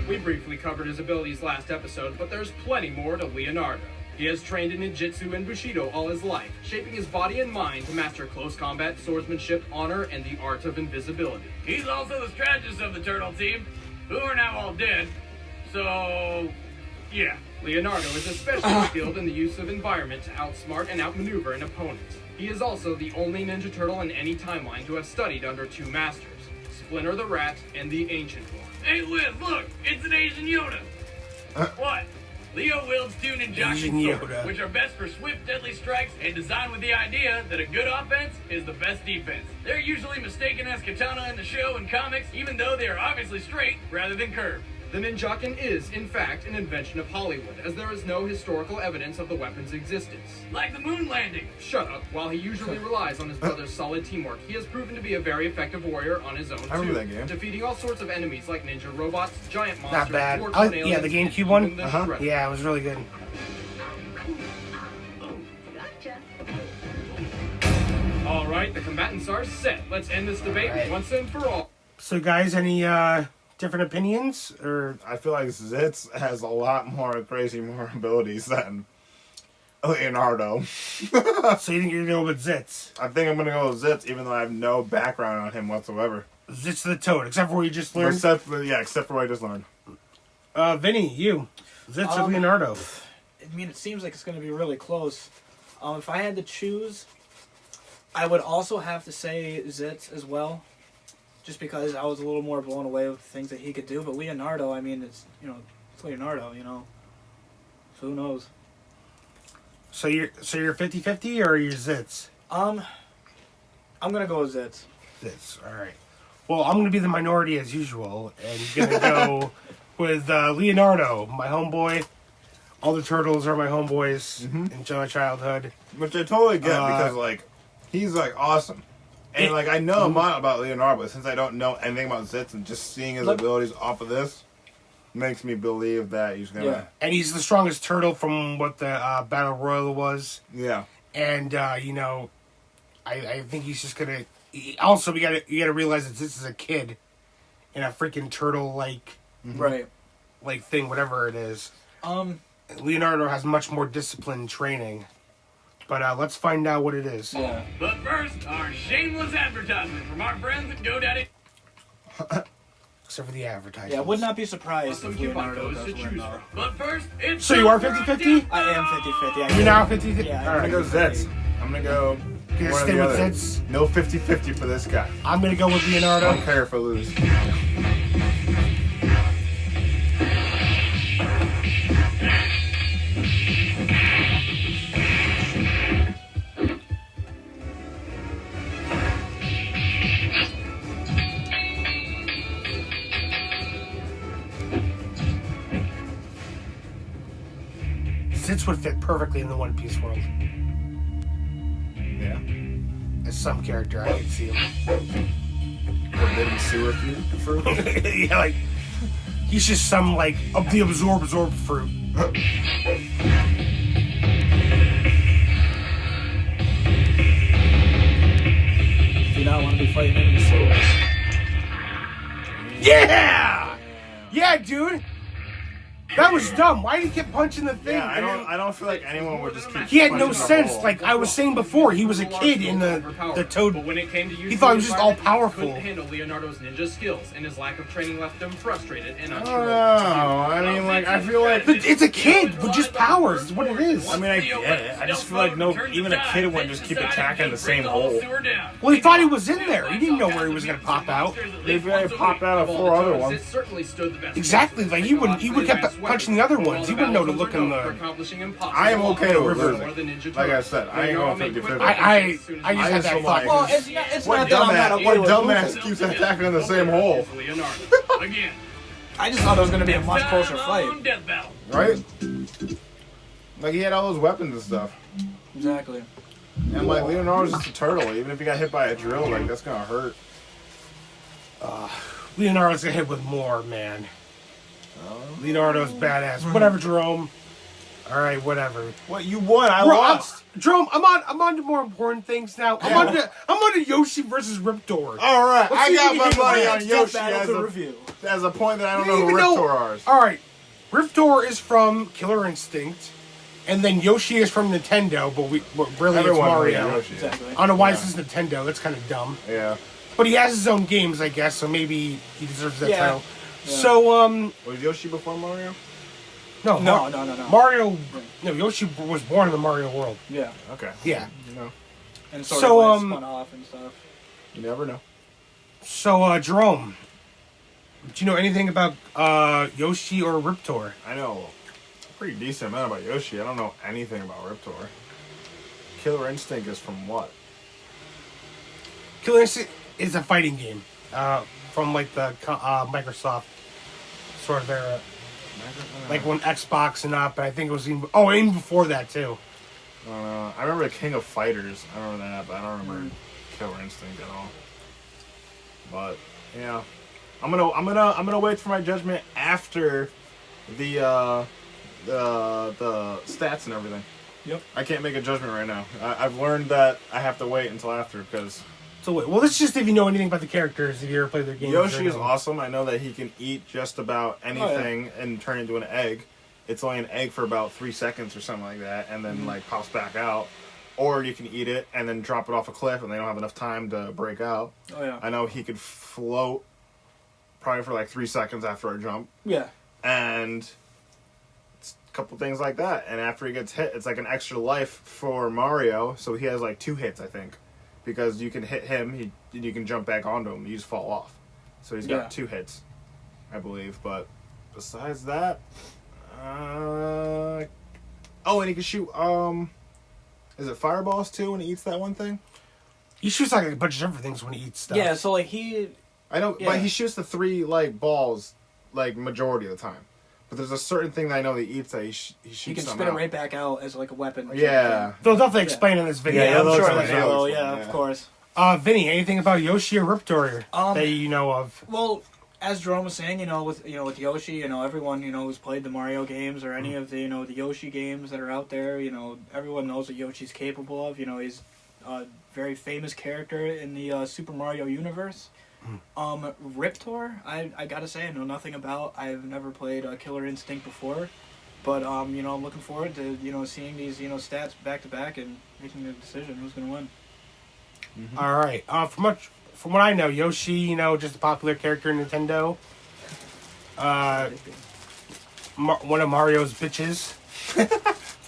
We briefly covered his abilities last episode, but there's plenty more to Leonardo. He has trained in ninjutsu and bushido all his life, shaping his body and mind to master close combat, swordsmanship, honor, and the art of invisibility. He's also the strategist of the Turtle team, who are now all dead. So, yeah. Leonardo is especially skilled in the use of environment to outsmart and outmaneuver an opponent. He is also the only Ninja Turtle in any timeline to have studied under two masters, Splinter the Rat and the Ancient One. Hey, Liz, look, it's an Asian Yoda. What? Leo wields two Asian ninjaku Yoda. swords, which are best for swift, deadly strikes and designed with the idea that a good offense is the best defense. They're usually mistaken as katana in the show and comics, even though they are obviously straight rather than curved. The Ninjakin is, in fact, an invention of Hollywood, as there is no historical evidence of the weapon's existence. Like the moon landing. Shut up. While he usually relies on his brother's solid teamwork, he has proven to be a very effective warrior on his own, I remember too, that game. defeating all sorts of enemies like ninja robots, giant monsters, Not bad. dwarves, I and like- yeah, the aliens, GameCube and one? even the Uh-huh. Shredder. Yeah, it was really good. All right, the combatants are set. Let's end this debate Right. once and for all. So, guys, any different opinions or? I feel like Zitz has a lot more abilities than Leonardo. So you think you're gonna go with Zitz? I think I'm gonna go with Zitz, even though I have no background on him whatsoever. Zitz the Toad, except for what you just learned. Except for what I just learned. Vinny, you. Zitz or Leonardo? I mean, it seems like it's going to be really close. If I had to choose, I would also have to say Zitz as well, just because I was a little more blown away with the things that he could do. But Leonardo, I mean, it's Leonardo, So who knows? So you're 50-50 or you're Zitz? I'm gonna go with Zitz. Zitz. All right. Well, I'm gonna be the minority as usual, and gonna go with Leonardo, my homeboy. All the turtles are my homeboys in my childhood. Which I totally get because he's awesome. And I know a lot about Leonardo, but since I don't know anything about Zitz and just seeing his abilities off of this makes me believe that he's gonna And he's the strongest turtle from what the Battle Royal was. Yeah. And I think he's just gonna. Also, you gotta realize that this is a kid in a freaking turtle like thing, whatever it is. Leonardo has much more disciplined training, but let's find out what it is. Yeah. But first, our shameless advertisement from our friends at GoDaddy. Except for the advertising. Yeah, I would not be surprised Some if coupon Leonardo codes does to win, choose though. from. But first, it's So you are 50-50? I am 50-50. You're now 50-50? Yeah, All I'm right. gonna go Zitz. I'm gonna go You're one or stay the with other. Zitz? No 50-50 for this guy. I'm gonna go with I Leonardo. don't care if I lose. Zitz would fit perfectly in the One Piece world. Yeah. As some character, I could see him. Forbidden sewer fruit. Yeah, like he's just some like of the absorb fruit. Do not want to be fighting any sewers. Yeah, yeah, dude. That was dumb. Why did he keep punching the thing? Yeah, I don't feel like anyone would just keep. He had no punching the sense. hole. Like I was saying before, he was a kid in the Toad. But when it came to He thought he was just all powerful. Couldn't handle Leonardo's ninja skills, and his lack of training left him frustrated and unsure. Oh, I mean, like, I feel like. But it's a kid with just powers. Is what it is. I mean, I get it. I just feel like even a kid wouldn't just keep attacking the same hole. Well, he thought he was in there. He didn't know where he was gonna pop out. They've already popped out of 4 other ones. Exactly. Like he would kept punching the other ones. He wouldn't know to look in the. I am okay with losing. Like I said, I ain't going 50-50. I just had that thought. Well, it's What not that I'm not okay with dumbass losing. keeps attacking in the same hole? Again. I just thought it was going to be a much closer fight. Death battle. Right? Like, he had all those weapons and stuff. Exactly. And, like, Leonardo's just a turtle. Even if he got hit by a drill, like, that's gonna hurt. Leonardo's gonna hit with more, man. Leonardo's badass. Whatever, Jerome. All right, whatever. What, you won? I Bro, lost. Jerome, I'm on to more important things now. I'm on to Yoshi versus Riptor. All right, Let's I see got if my you can money get on Death Yoshi Battle to review. as a point that I don't know Even who though- Riptor is. All right, Riptor is from Killer Instinct, and then Yoshi is from Nintendo, but really Everyone it's knows Mario. Yoshi. Exactly. I don't know why this is Nintendo. That's kind of dumb. Yeah. But he has his own games, I guess, so maybe he deserves that Yeah. title. Yeah. So, Was Yoshi before Mario? no. No. Mario, no, Yoshi was born in the Mario world. Yeah. Okay. Yeah. You know, And sort So, of like spun off and stuff. you never know. So, Jerome, do you know anything about Yoshi or Riptor? I know a pretty decent amount about Yoshi. I don't know anything about Riptor. Killer Instinct is from what? Killer Instinct is a fighting game from like the Microsoft sort of era. Like when Xbox and up, and I think it was even before that too. I remember the King of Fighters. I remember that, but I don't remember Killer Instinct at all. But yeah, I'm gonna wait for my judgment after the stats and everything. Yep. I can't make a judgment right now. I've learned that I have to wait until after because So wait, well, let's just if you know anything about the characters, if you ever played their games. Yoshi or is anything. awesome. I know that he can eat just about anything and turn into an egg. It's only an egg for about 3 seconds or something like that, and then like pops back out. Or you can eat it and then drop it off a cliff, and they don't have enough time to break out. Oh yeah. I know he could float probably for like 3 seconds after a jump, Yeah. and it's a couple things like that. And after he gets hit, it's like an extra life for Mario, so he has like 2 hits, I think. Because you can hit him, you can jump back onto him, you just fall off. So he's got 2 hits, I believe. But besides that, oh, and he can shoot, is it fireballs too when he eats that one thing? He shoots like a bunch of different things when he eats stuff. Yeah. So like he. I know, Yeah. but he shoots the 3 like balls like majority of the time. But there's a certain thing that I know that he eats that he shoots You can something spit it out. right back out as like a weapon. or Yeah. They'll definitely explain in this video. Yeah, I'm they'll sure explain they how will. it's Yeah, done, of yeah. course. Vinny, anything about Yoshi or Riptor that you know of? Well, as Jerome was saying, with Yoshi, everyone who's played the Mario games or any of the the Yoshi games that are out there, everyone knows what Yoshi's capable of. He's a very famous character in the Super Mario universe. Riptor, I gotta say, I know nothing about. I've never played Killer Instinct before, but I'm looking forward to seeing these stats back to back and making a decision who's gonna win. Mm-hmm. All right. From what I know, Yoshi, just a popular character in Nintendo. One of Mario's bitches,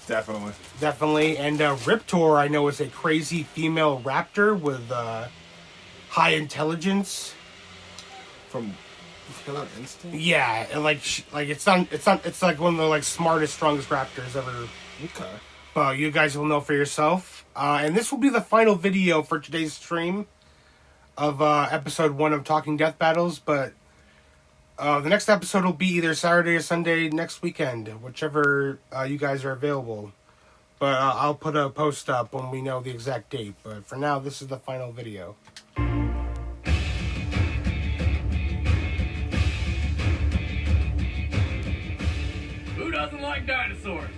Definitely. and Riptor, I know, is a crazy female raptor with high intelligence. From Killer Instinct? Yeah, and it's like one of the smartest, strongest raptors ever. Okay. You guys will know for yourself. And this will be the final video for today's stream of episode 1 of Talking Death Battles. But The next episode will be either Saturday or Sunday next weekend, whichever you guys are available. But I'll put a post up when we know the exact date. But for now, this is the final video. Who doesn't like dinosaurs?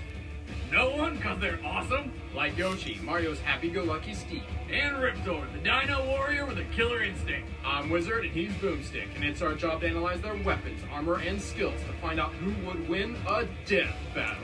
No one, because they're awesome. Like Yoshi, Mario's happy-go-lucky steed. And Riptor, the dino warrior with a killer instinct. I'm Wizard and he's Boomstick, and it's our job to analyze their weapons, armor, and skills to find out who would win a death battle.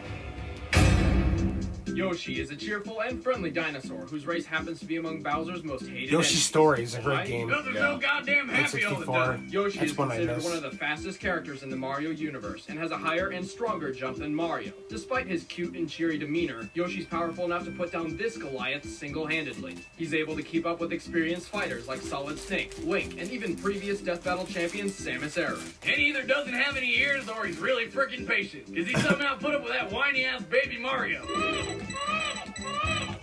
Yoshi is a cheerful and friendly dinosaur whose race happens to be among Bowser's most hated Yoshi's enemies. Story is a great Why? game. Because they're so goddamn happy all the time. Yoshi That's is one I considered missed. one of the fastest characters in the Mario universe and has a higher and stronger jump than Mario. Despite his cute and cheery demeanor, Yoshi's powerful enough to put down this Goliath single-handedly. He's able to keep up with experienced fighters like Solid Snake, Link, and even previous Death Battle champion Samus Aran. And he either doesn't have any ears or he's really freaking patient. Because he somehow put up with that whiny-ass baby Mario.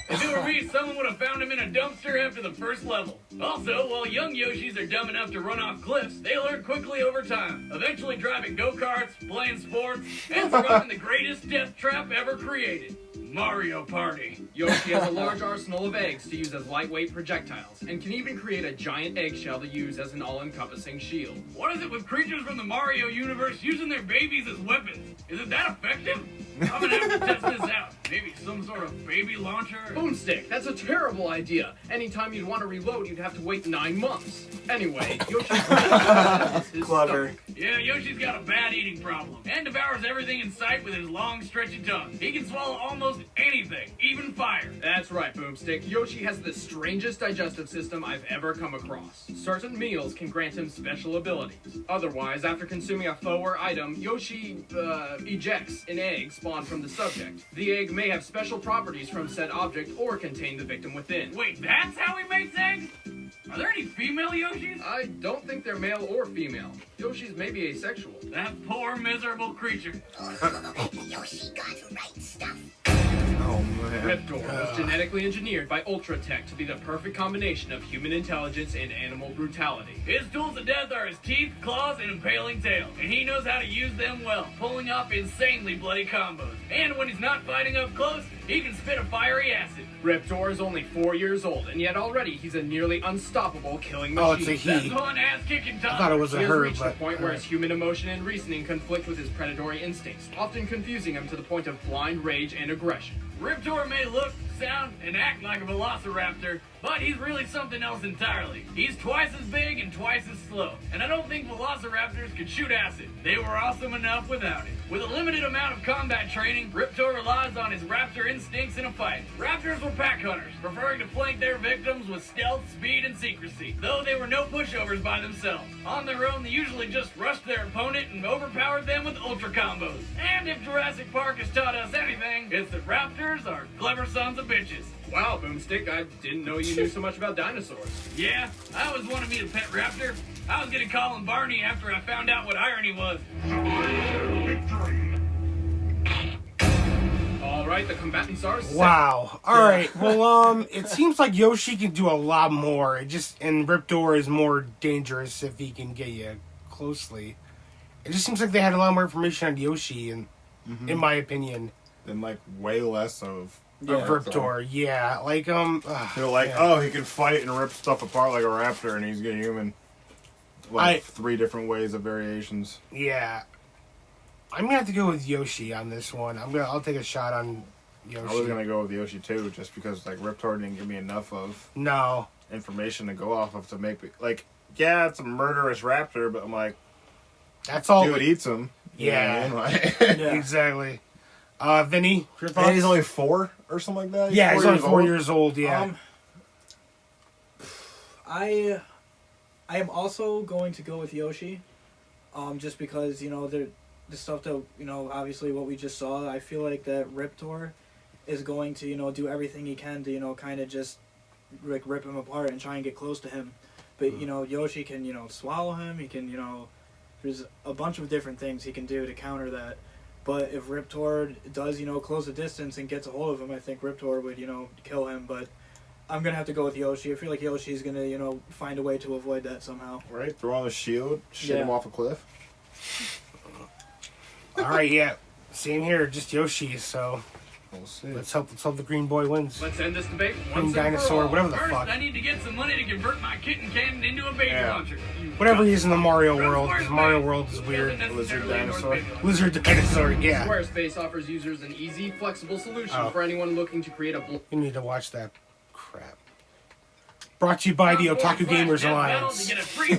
If it were me, someone would have found him in a dumpster after the first level. Also, while young Yoshis are dumb enough to run off cliffs, they learn quickly over time, eventually driving go-karts, playing sports, and surviving the greatest death trap ever created. Mario Party. Yoshi has a large arsenal of eggs to use as lightweight projectiles, and can even create a giant eggshell to use as an all-encompassing shield. What is it with creatures from the Mario universe using their babies as weapons? Is it that effective? I'm gonna have to test this out. Maybe some sort of baby launcher? Boomstick, that's a terrible idea. Anytime you'd want to reload, you'd have to wait 9 months. Anyway, Yoshi's his Clever. stomach. Yeah, Yoshi's got a bad eating problem and devours everything in sight with his long, stretchy tongue. He can swallow almost anything, even fire. That's right, Boomstick. Yoshi has the strangest digestive system I've ever come across. Certain meals can grant him special abilities. Otherwise, after consuming a foe or item, Yoshi, ejects an egg spawned from the subject. The egg may have special properties from said object or contain the victim within. Wait, that's how he makes eggs? Are there any female Yoshis? I don't think they're male or female. Yoshi's may be asexual. That poor, miserable creature. Yoshi got the right stuff. Oh man. Riptor was genetically engineered by Ultra Tech to be the perfect combination of human intelligence and animal brutality. His tools of death are his teeth, claws, and impaling tail, and he knows how to use them well, pulling off insanely bloody combos. And when he's not fighting up close, he can spit a fiery acid. Riptor is only 4 years old, and yet already he's a nearly unstoppable killing machine. Oh, it's a he. That's one ass-kicking I thought top. it was He a has her, reached the but point where his human emotion and reasoning conflict with his predatory instincts, often confusing him to the point of blind rage and aggression. Riptor may look, sound, and act like a velociraptor, but he's really something else entirely. He's twice as big and twice as slow, and I don't think velociraptors could shoot acid. They were awesome enough without it. With a limited amount of combat training, Riptor relies on his raptor instincts in a fight. Raptors were pack hunters, preferring to flank their victims with stealth, speed, and secrecy, though they were no pushovers by themselves. On their own, they usually just rushed their opponent and overpowered them with ultra combos. And if Jurassic Park has taught us anything, it's that raptors are clever sons of bitches. Wow, Boomstick, I didn't know you knew so much about dinosaurs. Yeah, I always wanted me a pet raptor. I was gonna call him Barney after I found out what irony was. Alright, the combatants are set. wow. All right. Well, it seems like Yoshi can do a lot more. And Riptor is more dangerous if he can get you closely. It just seems like they had a lot more information on Yoshi, in my opinion, Then like way less of Riptor. Yeah, like They're like, yeah. oh, he can fight and rip stuff apart like a raptor, and he's a human. Like 3 different ways of variations. Yeah. I'm gonna have to go with Yoshi on this one. I'll take a shot on Yoshi. I was gonna go with Yoshi too, just because like Riptor didn't give me enough of No. information to go off of to make me like. Yeah, it's a murderous raptor, but I'm like, That's all. dude eats him. You know what I mean? Like, Yeah. Exactly. Vinny, your thoughts? and he's only 4 or something like that. yeah, he's only 4 old. years old. Yeah. I am also going to go with Yoshi, just because the stuff that obviously what we just saw. I feel like that Riptor is going to do everything he can to kind of just like rip him apart and try and get close to him. But Yoshi can swallow him. He can there's a bunch of different things he can do to counter that. But if Riptor does close the distance and gets a hold of him, I think Riptor would kill him. But I'm gonna have to go with Yoshi. I feel like Yoshi's gonna find a way to avoid that somehow. Right, throw on the shield, shit him Yeah. off a cliff. All right, yeah. Same here, just Yoshi, so We'll see. let's hope the green boy wins. Let's end this debate Green once and for dinosaur, all. whatever the First, fuck. I need to get some money to convert my kitten cannon into a baby Yeah. launcher. Whatever he is in the Mario world, 'cause Mario world is weird. Lizard dinosaur. Lizard dinosaur, yeah. Squarespace offers users an easy, flexible solution Oh. for anyone looking to create a You need to watch that crap. Brought to you by the Otaku Gamers Alliance. On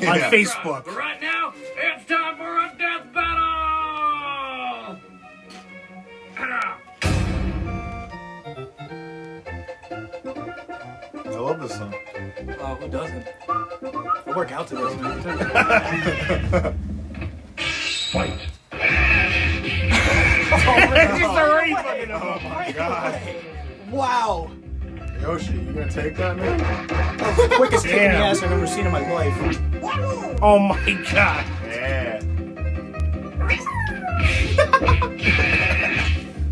On Facebook. But right now, it's time for a death battle! I love this song. Oh, who doesn't? I work out to this, man. Fight. He's already fucking up. Oh my god. Wow. Yoshi, you gonna take that, man? Quickest kick in the Damn. ass I've ever seen in my life. Oh my god. Yeah.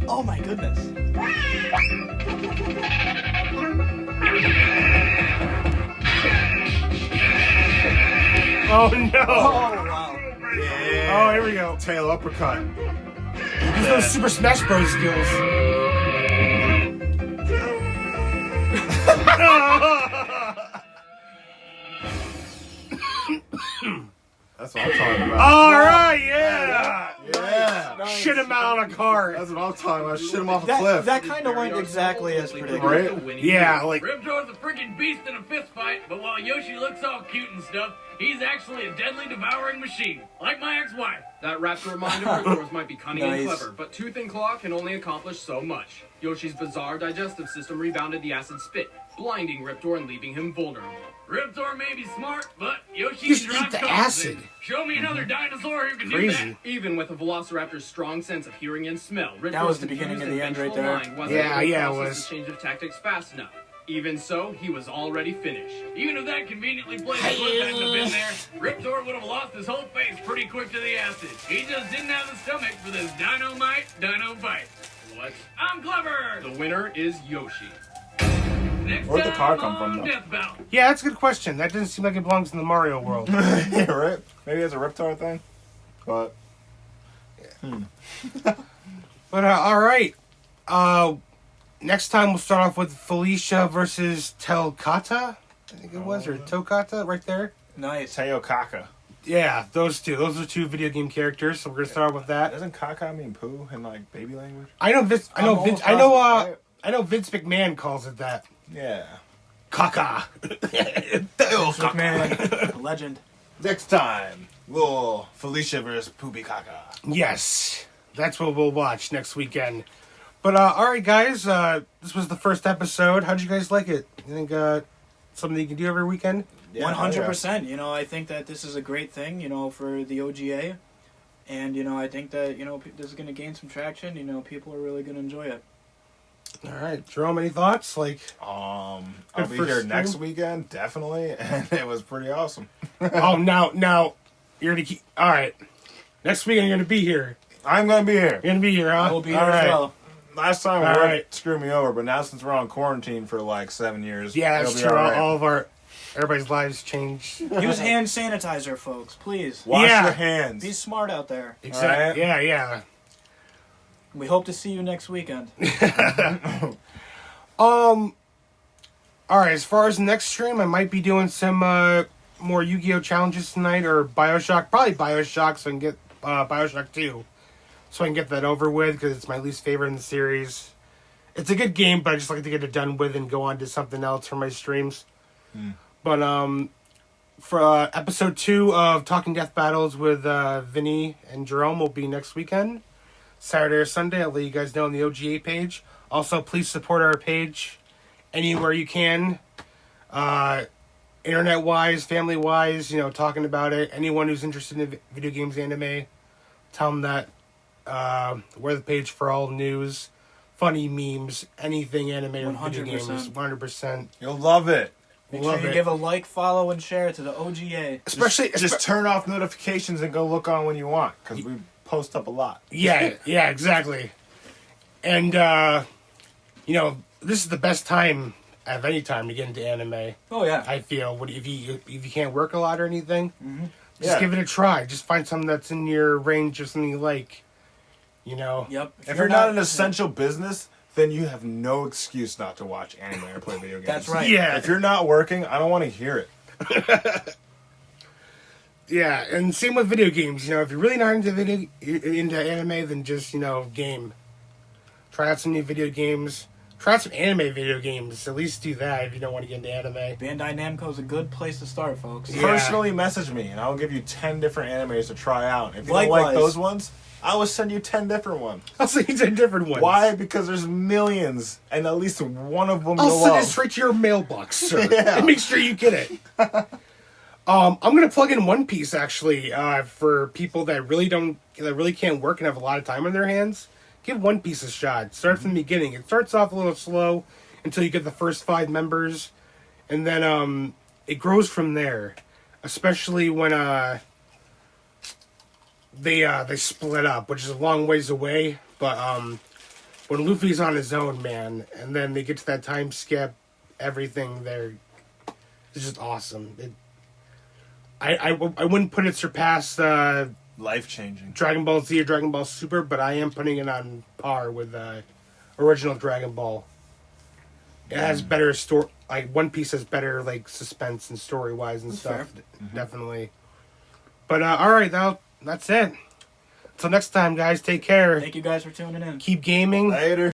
Oh my goodness. Oh no. Oh wow. Yeah. Oh, here we go. Tail uppercut. Use those Super Smash Bros. Skills. That's what I'm talking about. All right, yeah. Yeah. Shit him out on a car. That's what I'm talking about. Shit him off a cliff. That kind of went exactly as predicted. Right? Yeah, like Riptor's a freaking beast in a fist fight, but while Yoshi looks all cute and stuff, he's actually a deadly devouring machine, like my ex-wife. That raptor reminder of yours might be cunning and Nice. clever, but Tooth and Claw can only accomplish so much. Yoshi's bizarre digestive system rebounded the acid spit, blinding Riptor and leaving him vulnerable. Riptor may be smart, but Yoshi Just can drive eat the cars. acid. Show me another dinosaur who can do Crazy. that. Even with a Velociraptor's strong sense of hearing and smell, That was Riptor's the beginning confused of the and end right vengeful there. mind wasn't Yeah, able to yeah, it process was. the change of tactics fast enough. Even so, he was already finished. Even if that conveniently placed foot hadn't have been there, Riptor would have lost his whole face pretty quick to the acid. He just didn't have the stomach for this dynamite dino fight. What? I'm clever! The winner is Yoshi. Next Where'd the car time come from, on though? Death Battle. yeah, that's a good question. That doesn't seem like it belongs in the Mario world. Yeah, right? Maybe it's a Riptor thing. But But all right. Next time we'll start off with Felicia versus Telkata. I think it was, or Tokata, right there. Nice. Teo Kaka. Yeah, those two. Those are two video game characters. So we're gonna start with that. Doesn't Kaka mean poo in like baby language? I know Vince. I know I'm Vince. almost I know. positive, right? I know Vince McMahon calls it that. Yeah. Caca. McMahon, legend. Next time, we'll Felicia versus Poopy Kaka. Yes, that's what we'll watch next weekend. But all right, guys. This was the first episode. How'd you guys like it? You think something you can do every weekend? 100%. You know, I think that this is a great thing, you know, for the O.G.A. And, you know, I think that, you know, this is going to gain some traction. You know, people are really going to enjoy it. All right, Jerome. Any thoughts? Like, I'll Good be for here stream. next weekend, definitely, and it was pretty awesome. oh, now, you're gonna keep. All right, next weekend you're gonna be here. I'm gonna be here. You're gonna be here, huh? I will be here All as right. well. Last time All work right. screwed me over, but now since we're on quarantine for like 7 years, Yeah, it'll that's be true. all right. All of everybody's lives change. Use hand sanitizer, folks, please. Wash Yeah. your hands. Be smart out there. Exactly. All right. Yeah. We hope to see you next weekend. All right. As far as the next stream, I might be doing some more Yu-Gi-Oh challenges tonight, or Bioshock. Probably Bioshock, so I can get Bioshock 2, so I can get that over with because it's my least favorite in the series. It's a good game, but I just like to get it done with and go on to something else for my streams. But for episode 2 of Talking Death Battles with Vinny and Jerome will be next weekend, Saturday or Sunday. I'll let you guys know on the O.G.A page. Also, please support our page anywhere you can, internet-wise, family-wise. You know, talking about it. Anyone who's interested in video games, anime, tell them that we're the page for all news, funny memes, anything anime or video 100%. games. 100%. You'll love it. Make Love sure you it. give a like, follow, and share to the O.G.A. Especially, Just turn off notifications and go look on when you want, because we post up a lot. yeah, exactly. And you know, this is the best time of any time to get into anime. Oh, yeah. I feel if you can't work a lot or anything, Just give it a try. Just find something that's in your range or something you like. You know? Yep. If you're not an essential business, then you have no excuse not to watch anime or play video games. That's right. Yeah. If you're not working, I don't want to hear it. Yeah, and same with video games. You know, if you're really not into anime, then just, game. Try out some new video games. Try out some anime video games. At least do that if you don't want to get into anime. Bandai Namco is a good place to start, folks. Yeah. Personally message me, and I'll give you 10 different animes to try out. If you don't Likewise. like those ones, I will send you 10 different ones. I'll send you 10 different ones. Why? Because there's millions, and at least one of them I'll you'll send love. it straight to your mailbox, sir. Yeah. And make sure you get it. I'm gonna plug in One Piece actually for people that really can't work and have a lot of time on their hands. Give One Piece a shot. Start from the beginning. It starts off a little slow until you get the first 5 members, and then it grows from there. Especially when they split up, which is a long ways away. But when Luffy's on his own, man, and then they get to that time skip, everything there is just awesome. I wouldn't put it surpass Life-changing. Dragon Ball Z or Dragon Ball Super, but I am putting it on par with original Dragon Ball. It has better story. Like One Piece has better like suspense and story wise and stuff. Definitely. But all right, that's it. Until next time, guys. Take care. Thank you guys for tuning in. Keep gaming. Later.